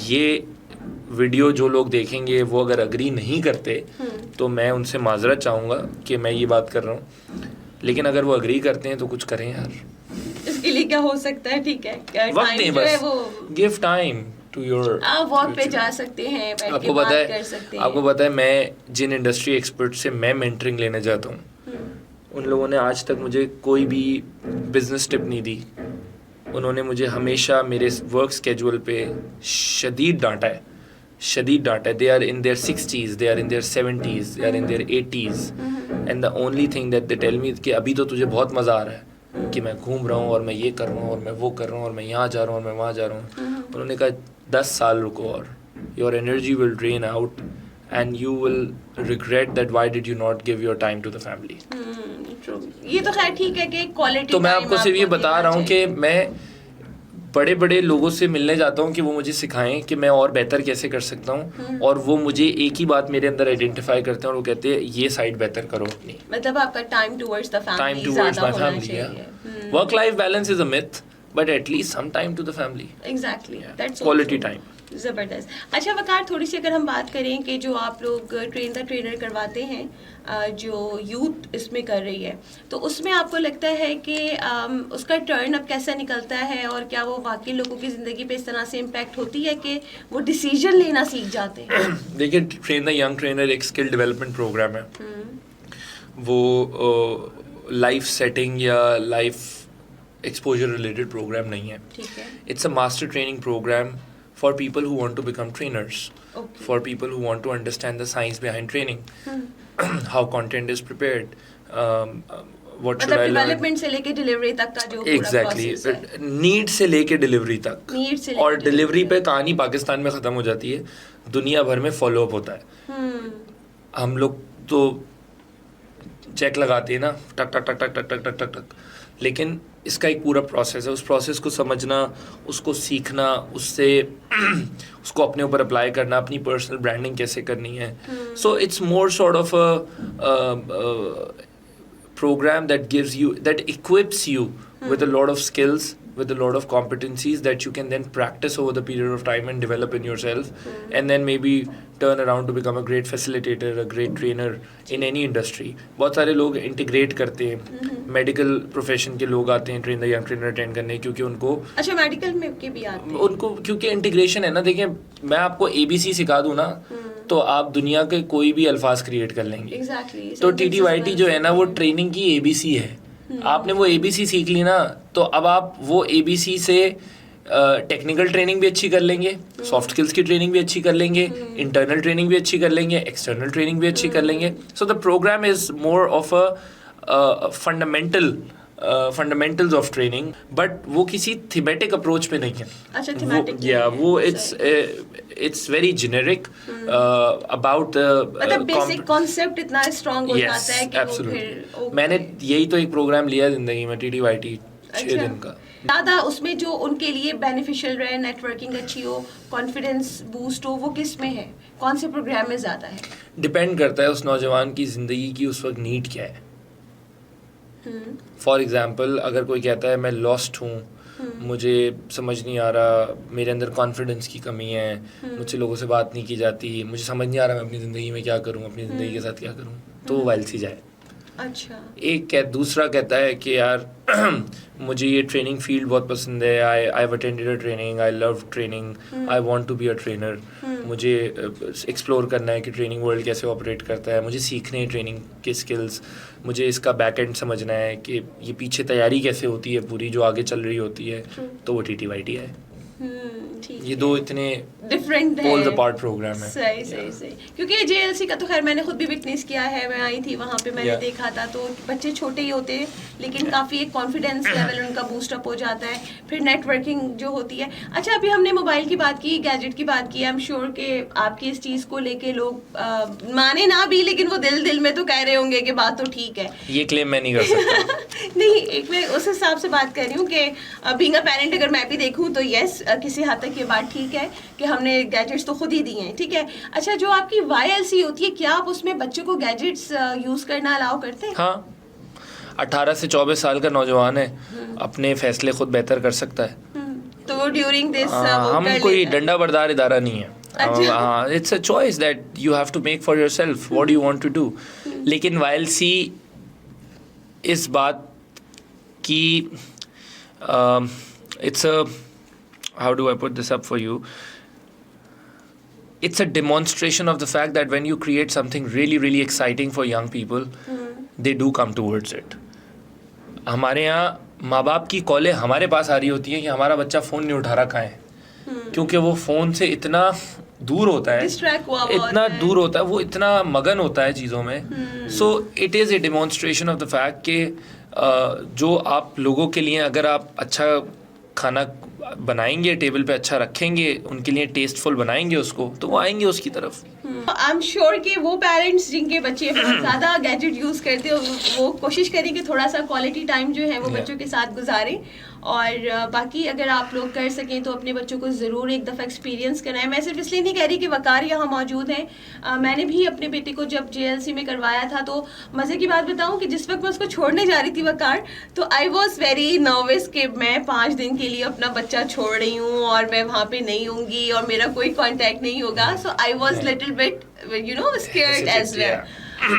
ये वीडियो जो लोग देखेंगे वो अगर अग्री नहीं करते तो मैं उनसे माजरत चाहूँगा कि मैं ये बात कर रहा हूँ. लेकिन अगर वो अग्री करते हैं तो कुछ करें यार. इसके लिए क्या हो सकता है? ठीक है, वक्त नहीं, बस गिव टाइम टू योर. आप वॉक पे जा सकते हैं, बैठ के बात कर सकते हैं. आपको पता है मैं जिन इंडस्ट्री एक्सपर्ट से मैं मेंटरिंग लेने जाता हूँ, उन लोगों ने आज तक मुझे कोई भी बिजनेस टिप नहीं दी. उन्होंने मुझे हमेशा मेरे वर्क स्केड्यूल पे शदीद डांटा है. They are in their 60s, they are in their 70s, they are in their 80s, and the only thing that they tell me कि अभी तो तुझे बहुत मज़ा आ रहा है कि मैं घूम रहा हूँ और मैं ये कर रहा हूँ और मैं वो कर रहा हूँ और मैं यहाँ जा रहा हूँ और मैं वहाँ जा रहा हूँ. उन्होंने कहा 10 साल रुको और your energy will drain out and you will regret that why did you not give your time to the family. ये तो खैर ठीक है कि क्वालिटी. तो मैं आपको सिर्फ ये बता रहा हूँ कि मैं बड़े लोगों से मिलने जाता हूँ कि वो मुझे सिखाएं कि मैं और बेहतर कैसे कर सकता हूँ, और वो मुझे एक ही बात मेरे अंदर आइडेंटिफाई करते हैं और वो कहते हैं ये साइड बेहतर करो अपनी. मतलब आपका टाइम टुवर्ड्स द फैमिली ज़्यादा होना चाहिए. Work life balance is a myth, but at least some time to the family. Exactly, that's quality time. ज़बरदस्त. अच्छा वकार, थोड़ी सी अगर हम बात करें कि जो आप लोग ट्रेनर करवाते हैं, जो यूथ इसमें कर रही है, तो उसमें आपको लगता है कि उसका टर्न अब कैसा निकलता है, और क्या वो वाकई लोगों की ज़िंदगी पे इस तरह से इम्पैक्ट होती है कि वो डिसीजन लेना सीख जाते हैं? देखिए, ट्रेन द यंग ट्रेनर एक स्किल डेवलपमेंट प्रोग्राम है. वो लाइफ सेटिंग या लाइफ एक्सपोजर रिलेटेड प्रोग्राम नहीं है. ठीक है. It's a master training program for people who want to become trainers, okay. for people who want to understand the science behind training, how content is prepared, what should I learn. Development से लेके डिलीवरी तक का जो पूरा प्रोसेस है. नीड से लेके डिलीवरी तक. और डिलीवरी पे कहानी पाकिस्तान में ख़त्म हो जाती है, दुनिया भर में फॉलो अप होता है. हम लोग तो चेक लगाते हैं ना, टक टक टक टक टक टक टक टक टक, लेकिन इसका एक पूरा प्रोसेस है. उस प्रोसेस को समझना, उसको सीखना, उससे उसको अपने ऊपर अप्लाई करना, अपनी पर्सनल ब्रांडिंग कैसे करनी है. So it's more sort of a program that gives you, that equips you with a lot of skills with a lot of competencies that you can then practice over the period of time and develop in yourself, and then maybe turn around to become a great facilitator, a great trainer in any industry. बहुत सारे लोग इंटीग्रेट करते हैं, मेडिकल प्रोफेशन के लोग आते हैं train the young trainer attend करने, क्योंकि उनको अच्छा मेडिकल में के भी आते हैं उनको क्योंकि इंटीग्रेशन है ना. देखिए मैं आपको ABC सिखा दूँ ना तो आप दुनिया के कोई भी अल्फाज क्रिएट कर लेंगे. एग्जैक्टली. तो TTYT जो है ना वो ट्रेनिंग की ABC है. आपने वो ABC सीख ली ना तो अब आप वो ABC से टेक्निकल ट्रेनिंग भी अच्छी कर लेंगे, सॉफ्ट स्किल्स की ट्रेनिंग भी अच्छी कर लेंगे, इंटरनल ट्रेनिंग भी अच्छी कर लेंगे, एक्सटर्नल ट्रेनिंग भी अच्छी कर लेंगे. So the program is more of a fundamentals of training, but वो किसी थीमेटिक अप्रोच पे नहीं है. अच्छा थीमेटिक या वो इट्स वेरी जेनेरिक अबाउट मतलब बेसिक कॉन्सेप्ट इतना स्ट्रांग हो जाता है कि वो फिर मैंने यही तो एक प्रोग्राम लिया जिंदगी में, TTYT 6 दिन का. ज़्यादा उसमें जो उनके लिए बेनिफिशियल रहे, नेटवर्किंग अच्छी हो, कॉन्फिडेंस बूस्ट हो, वो किस में है, कौन से प्रोग्राम में ज़्यादा है? डिपेंड करता है उस नौजवान की ज़िंदगी की उस वक्त नीड क्या है. फॉर एग्जांपल अगर कोई कहता है मैं लॉस्ट हूँ, मुझे समझ नहीं आ रहा, मेरे अंदर कॉन्फिडेंस की कमी है, मुझसे लोगों से बात नहीं की जाती, मुझे समझ नहीं आ रहा मैं अपनी ज़िंदगी में क्या करूँ, अपनी ज़िंदगी के साथ क्या करूँ, तो वो YLC जाए. अच्छा. दूसरा कहता है कि यार मुझे ये ट्रेनिंग फील्ड बहुत पसंद है, I have attended a training, I love training, I want to be a trainer, मुझे एक्सप्लोर करना है कि ट्रेनिंग वर्ल्ड कैसे ऑपरेट करता है, मुझे सीखने हैं ट्रेनिंग के स्किल्स, मुझे इसका बैक एंड समझना है कि ये पीछे तैयारी कैसे होती है पूरी जो आगे चल रही होती है, तो वो TTYT है. ये दो इतने डिफरेंट पोल्स अपार्ट प्रोग्राम है. सही. क्योंकि JLC का तो खैर मैंने खुद भी विटनेस किया है, मैं आई थी वहाँ पे, मैंने देखा था, तो बच्चे छोटे ही होते हैं लेकिन काफ़ी एक कॉन्फिडेंस लेवल उनका बूस्ट अप हो जाता है, फिर नेटवर्किंग जो होती है. अच्छा अभी हमने मोबाइल की बात की, गैजेट की बात की, आई एम श्योर कि आपकी इस चीज़ को लेके लोग माने ना भी, लेकिन वो दिल में तो कह रहे होंगे कि बात तो ठीक है. ये क्लेम मैं नहीं कर सकता. नहीं, एक मैं उस हिसाब से बात कर रही हूँ कि बीइंग अ पेरेंट अगर मैं भी देखूँ तो यस किसी हद तक ये बात ठीक है कि हमने गैजेट्स तो खुद ही दिए हैं, ठीक है. अच्छा जो आपकी YLC होती है, क्या आप उसमें बच्चों को गैजेट्स यूज़ करना अलाउ करते हैं? हाँ, 18 से 24 साल का नौजवान है, अपने फैसले खुद बेहतर कर सकता है. तो ड्यूरिंग दिस हम कोई डंडा बरदार इदारा नहीं है. It's a choice that you have to make for yourself, what you want to do. लेकिन YLC इस बात की it's a how do I put this up for you? It's a demonstration of the fact that when you create something really, really exciting for young people, they do come towards it. हमारे यहाँ माँ बाप की कॉलें हमारे पास आ रही होती हैं कि हमारा बच्चा फ़ोन नहीं उठा रखा है, क्योंकि वो फ़ोन से इतना दूर होता है, इतना दूर होता है, वो इतना मगन होता है चीज़ों में. So it is a demonstration of the fact कि जो आप लोगों के लिए अगर आप अच्छा खाना बनाएंगे, टेबल पे अच्छा रखेंगे, उनके लिए टेस्टफुल बनाएंगे उसको, तो वो आएंगे उसकी तरफ. आई एम श्योर कि वो पेरेंट्स जिनके बच्चे बहुत ज़्यादा गैजेट यूज़ करते हो वो कोशिश करें कि थोड़ा सा क्वालिटी टाइम जो है वो बच्चों के साथ गुजारें. और बाकी अगर आप लोग कर सकें तो अपने बच्चों को ज़रूर एक दफ़ा एक्सपीरियंस कराएं. मैं सिर्फ इसलिए नहीं कह रही कि वकार यहाँ मौजूद हैं, मैंने भी अपने बेटे को जब JLC में करवाया था तो मज़े की बात बताऊँ कि जिस वक्त मैं उसको छोड़ने जा रही थी वकार, तो आई वॉज वेरी नर्वस कि मैं 5 दिन के लिए अपना बच्चा छोड़ रही हूँ और मैं वहाँ पे नहीं होंगी और मेरा कोई कॉन्टैक्ट नहीं होगा. So I was little bit scared as well.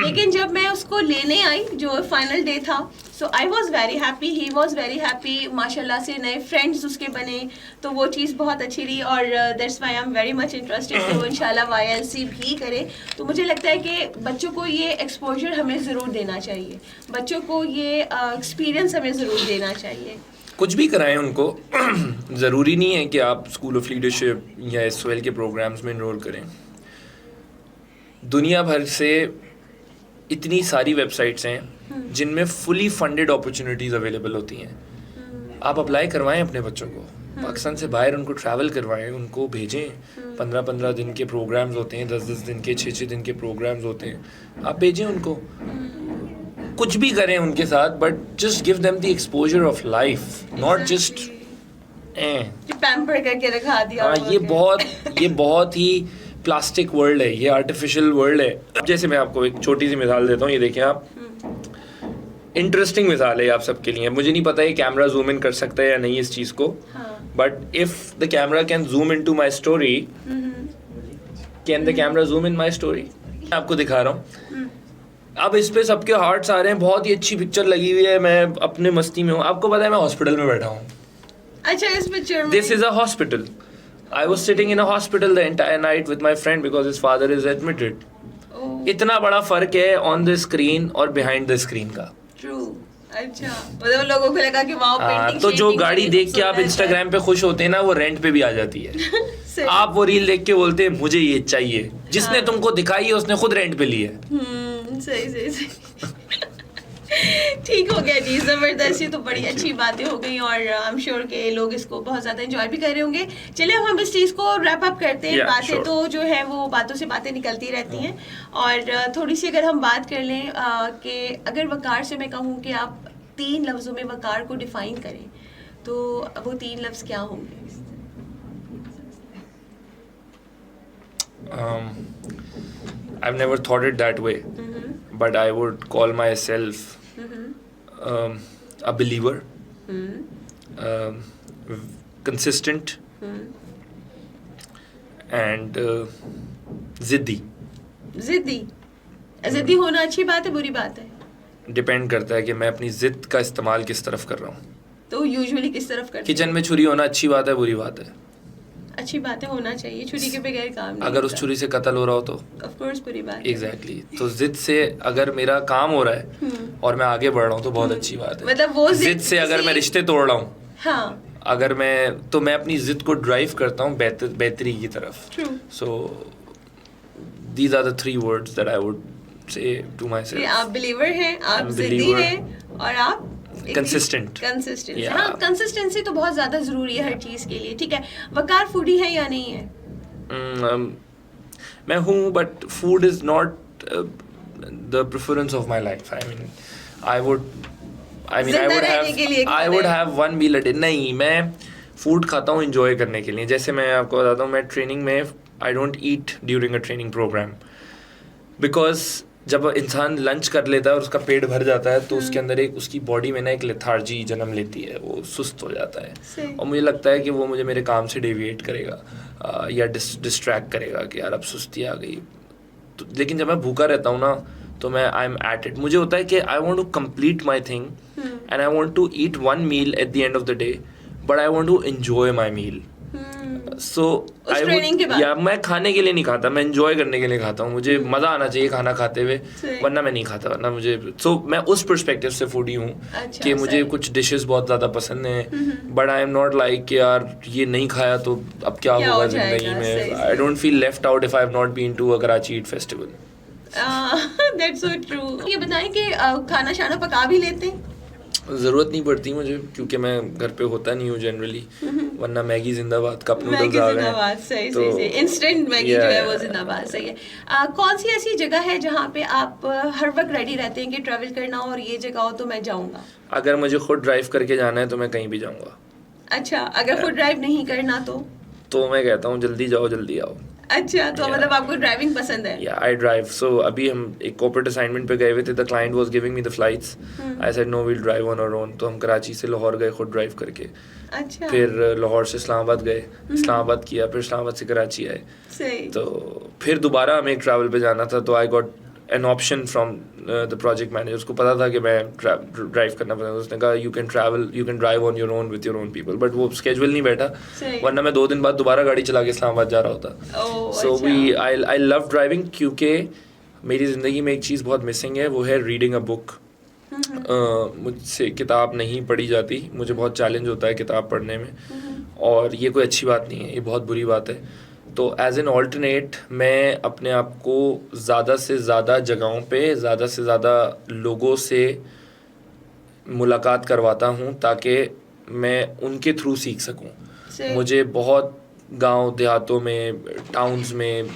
लेकिन जब मैं उसको लेने आई जो फाइनल डे था, so I was very happy, he was very happy, माशाल्लाह से नए फ्रेंड्स उसके बने, तो वो चीज़ बहुत अच्छी रही. और that's why I am very much interested कि वो इंशाल्लाह YLC भी करे. तो मुझे लगता है कि बच्चों को ये एक्सपोजर हमें ज़रूर देना चाहिए, बच्चों को ये एक्सपीरियंस हमें ज़रूर देना चाहिए. कुछ भी कराएं उनको. ज़रूरी नहीं है कि आप स्कूल ऑफ लीडरशिप या SOL के प्रोग्राम्स में इनरोल करें. दुनिया भर से इतनी सारी वेबसाइट्स हैं जिनमें फुली फंडेड अपॉर्चुनिटीज़ अवेलेबल होती हैं. आप अप्लाई करवाएं अपने बच्चों को, पाकिस्तान से बाहर उनको ट्रैवल करवाएं, उनको भेजें. 15-15 दिन के प्रोग्राम्स होते हैं, 10-10 दिन के, 6-6 दिन के प्रोग्राम्स होते हैं, आप भेजें उनको. कुछ भी करें उनके साथ, but just give them the exposure of life, not just pamper करके रखा दिया. हाँ, ये बहुत ही प्लास्टिक वर्ल्ड है, ये आर्टिफिशियल वर्ल्ड है. अब जैसे मैं आपको एक छोटी सी मिसाल देता हूँ, ये देखें आप, इंटरेस्टिंग मिसाल है आप सबके लिए. मुझे नहीं पता ये कैमरा जूम इन कर सकता है या नहीं इस चीज़ को, but if the camera can zoom in to my story, can the camera zoom in my story. आपको दिखा रहा हूँ. अब इस पे सबके हार्ट्स आ रहे हैं, बहुत ही अच्छी पिक्चर लगी हुई है, मैं अपने मस्ती में हूँ. आपको पता है मैं हॉस्पिटल में बैठा हूँ. अच्छा, इस पिक्चर में this is a hospital. I was sitting in a hospital the entire night with my friend because his father is admitted. इतना बड़ा फर्क है ऑन द स्क्रीन और बिहाइंड द स्क्रीन का. ट्रू. अच्छा, मतलब लोगों को लगा कि वाओ पेंटिंग. तो जो गाड़ी देख के आप इंस्टाग्राम पे खुश होते हैं ना, वो रेंट पे भी आ जाती है. आप वो रील देख के बोलते हैं मुझे ये चाहिए, जिसने तुमको दिखाई है उसने खुद रेंट पे ली है. सही ठीक हो गया जी. ज़बरदस्त. ये तो बड़ी अच्छी बातें हो गई और आई एम श्योर के लोग इसको बहुत ज़्यादा एंजॉय भी कर रहे होंगे. चलिए अब हम इस चीज़ को रैप अप करते हैं. बातें तो जो है वो बातों से बातें निकलती रहती हैं. और थोड़ी सी अगर हम बात कर लें कि अगर वकार से मैं कहूँ कि आप 3 लफ्ज़ों में वकार को डिफ़ाइन करें, तो वो 3 लफ्ज़ क्या होंगे? I've never thought it that way, but I would call myself a believer, consistent, and ज़िद्दी होना अच्छी बात है, बुरी बात है? डिपेंड करता है कि मैं अपनी जिद का इस्तेमाल किस तरफ कर रहा हूँ. तो यूजुअली किस तरफ करते हैं? किचन में छुरी होना अच्छी बात है, बुरी बात है? अच्छी बात है, होना चाहिए. छुरी के बगैर काम नहीं अगर उस छुरी से कत्ल हो रहा हो तो ऑफ कोर्स बुरी बात है. एग्जैक्टली. तो जिद से अगर मेरा काम हो रहा है और मैं आगे बढ़ रहा हूँ तो बहुत अच्छी बात है. मतलब वो जिद से अगर मैं रिश्ते तोड़ रहा हूँ, हाँ, अगर मैं अपनी जिद को ड्राइव करता हूँ बेहतरी की तरफ. So these are the 3 words that I would say to myself. आप बिलीवर हैं, आप जिद्दी हैं और आप कंसिस्टेंसी. हाँ, कंसिस्टेंसी तो बहुत ज़्यादा ज़रूरी है हर चीज़ के लिए. ठीक है, वकार फूडी है या नहीं है? मैं हूँ, but food is not the preference of my life. I would have 1 meal a day. नहीं, मैं फूड खाता हूँ इंजॉय करने के लिए. जैसे मैं आपको बताता हूँ, मैं ट्रेनिंग में I don't eat during a training program, because जब इंसान लंच कर लेता है और उसका पेट भर जाता है तो उसके अंदर उसकी बॉडी में ना एक लेथार्जी जन्म लेती है, वो सुस्त हो जाता है. और मुझे लगता है कि वो मुझे मेरे काम से डेविएट करेगा या डिस्ट्रैक्ट करेगा कि यार अब सुस्ती आ गई. तो लेकिन जब मैं भूखा रहता हूँ ना, तो मैं आई एम एट इट. मुझे होता है कि I want to complete my thing and I want to eat 1 meal at the end of the day, but I want to enjoy my meal. So मैं खाने के लिए नहीं खाता, मैं एंजॉय करने के लिए खाता हूँ. मुझे मज़ा आना चाहिए खाना खाते हुए, वरना मैं नहीं खाता. वरना मुझे मैं उस पर्सपेक्टिव से फूडी हूँ कि मुझे कुछ डिशेस बहुत ज़्यादा पसंद हैं, but I am not like कि यार ये नहीं खाया तो अब क्या होगा ज़िंदगी में. I don't feel left out if I have not been to a Karachi eat festival. That's so true. ये बताएं कि खाना शाना पका भी लेते हैं? ज़रूरत नहीं पड़ती मुझे, क्योंकि मैं घर पे होता नहीं हूँ जनरली. वरना मैगी जिंदाबाद, कप नूडल्स आ गए. सही. इंस्टेंट मैगी जो है वो जिंदाबाद. सही है. कौन सी ऐसी जगह है जहाँ पे आप हर वक्त रेडी रहते हैं कि ट्रैवल करना और ये जगह हो तो मैं जाऊँगा? अगर मुझे खुद ड्राइव करके जाना है तो मैं कहीं भी जाऊँगा. अच्छा, अगर खुद ड्राइव नहीं करना तो मैं कहता हूँ जल्दी जाओ जल्दी आओ. अच्छा, तो मतलब आपको ड्राइविंग पसंद है? या आई ड्राइव. सो अभी हम एक कॉर्पोरेट असाइनमेंट पे गए हुए थे. The client was giving me the flights. I said no, we'll drive on our own. तो हम कराची से लाहौर गए खुद ड्राइव करके. अच्छा. फिर लाहौर से इस्लामाबाद गए, इस्लामाबाद किया, फिर इस्लामाबाद से कराची आए. सही. तो फिर दोबारा हमें एक ट्रैवल पे जाना था, तो I got an option from the project manager. उसको पता था कि मैं ड्राइव करना पसंद. उसने कहा you can drive on your own with your own people. But वो स्केड्यूल नहीं बैठा, वरना मैं 2 दिन बाद दोबारा गाड़ी चला के इस्लामाबाद जा रहा होता. सो आई लव ड्राइविंग, क्योंकि मेरी ज़िंदगी में एक चीज़ बहुत मिसिंग है, वो है रीडिंग अ बुक. मुझसे किताब नहीं पढ़ी जाती. मुझे बहुत चैलेंज होता है किताब पढ़ने में, और ये कोई अच्छी बात नहीं है, ये बहुत बुरी बात है. तो एज एन ऑल्टरनेट मैं अपने आप को ज़्यादा से ज़्यादा जगहों पे, ज़्यादा से ज़्यादा लोगों से मुलाकात करवाता हूँ ताकि मैं उनके थ्रू सीख सकूँ. मुझे बहुत गांव देहातों में, टाउन्स में,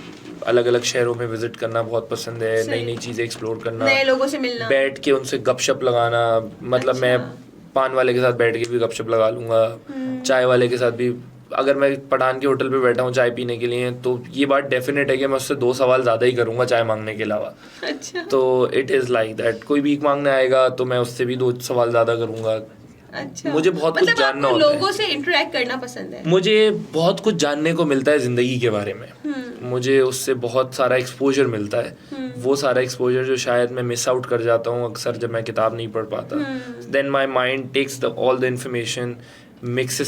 अलग अलग शहरों में विजिट करना बहुत पसंद है. नई नई चीज़ें एक्सप्लोर करना, नए लोगों से मिलना, बैठ के उनसे गपशप लगाना. मतलब मैं पान वाले के साथ बैठ के भी गपशप लगा लूँगा, चाय वाले के साथ भी अगर मैं पठान के होटल पे बैठा हूँ चाय पीने के लिए, तो ये बात डेफिनेट है कि मैं उससे 2 सवाल ज़्यादा ही करूँगा चाय मांगने के अलावा। अच्छा तो इट इज़ लाइक दैट। कोई भीख मांगने आएगा तो मैं उससे भी 2 सवाल ज़्यादा करूँगा। अच्छा मुझे बहुत कुछ मतलब जानना आपको होता है। लोगों से इंटरेक्ट करना पसंद है। मुझे बहुत कुछ जानने को मिलता है ज़िंदगी के बारे में। मुझे उससे बहुत सारा एक्सपोजर मिलता है। वो सारा एक्सपोजर जो शायद मैं मिस आउट कर जाता हूँ अक्सर जब मैं किताब नहीं पढ़ पाता। Then my mind takes all the information, mix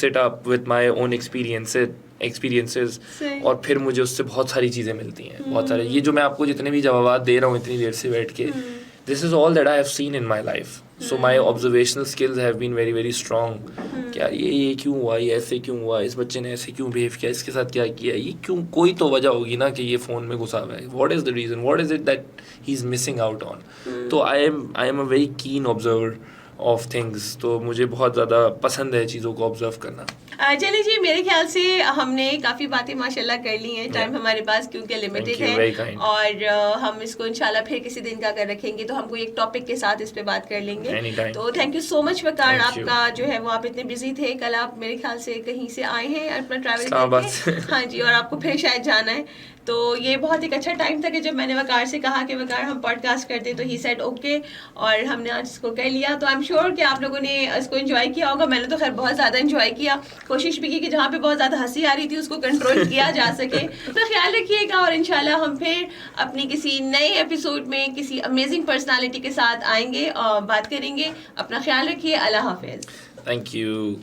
it up with my own experiences सही। और फिर मुझे उससे बहुत सारी चीज़ें मिलती हैं। बहुत सारे ये जो मैं आपको जितने भी जवाब दे रहा हूँ इतनी देर से बैठ के, this is all that I have seen in my life. So my observational skills have been very very strong. कि यार ये क्यों हुआ, ये ऐसे क्यों हुआ, इस बच्चे ने ऐसे क्यों बिहेव किया, इसके साथ क्या किया, ये क्यों, कोई तो वजह होगी ना कि ये फ़ोन में घुसा हुआ है. What is the reason? What is it that he's missing out on? तो I am a very keen observer of things. तो मुझे बहुत ज़्यादा पसंद है चीज़ों को ऑब्जर्व करना. चलिए जी, मेरे ख्याल से हमने काफ़ी बातें माशाल्लाह कर ली हैं. टाइम हमारे पास क्योंकि लिमिटेड है और हम इसको इंशाल्लाह फिर किसी दिन का अगर रखेंगे तो हम कोई एक टॉपिक के साथ इस पे बात कर लेंगे. तो थैंक यू सो मच वकार. आपका जो है वो आप इतने बिजी थे, कल आप मेरे ख्याल से कहीं से आए हैं अपना ट्रैवल करके. हाँ जी, और आपको फिर शायद जाना है. तो ये बहुत एक अच्छा टाइम था कि जब मैंने वकार से कहा कि वकार हम पॉडकास्ट करते तो ही सेड ओके, और हमने आज इसको कर लिया. तो आई एम श्योर कि आप लोगों ने इसको एंजॉय किया होगा. मैंने तो खैर बहुत ज़्यादा एंजॉय किया. कोशिश भी की कि जहाँ पे बहुत ज़्यादा हंसी आ रही थी उसको कंट्रोल किया जा सके. तो ख्याल रखिएगा और इंशाल्लाह हम फिर अपनी किसी नए एपिसोड में किसी अमेजिंग पर्सनालिटी के साथ आएंगे और बात करेंगे. अपना ख्याल रखिए. अल्लाह हाफिज़. Thank you.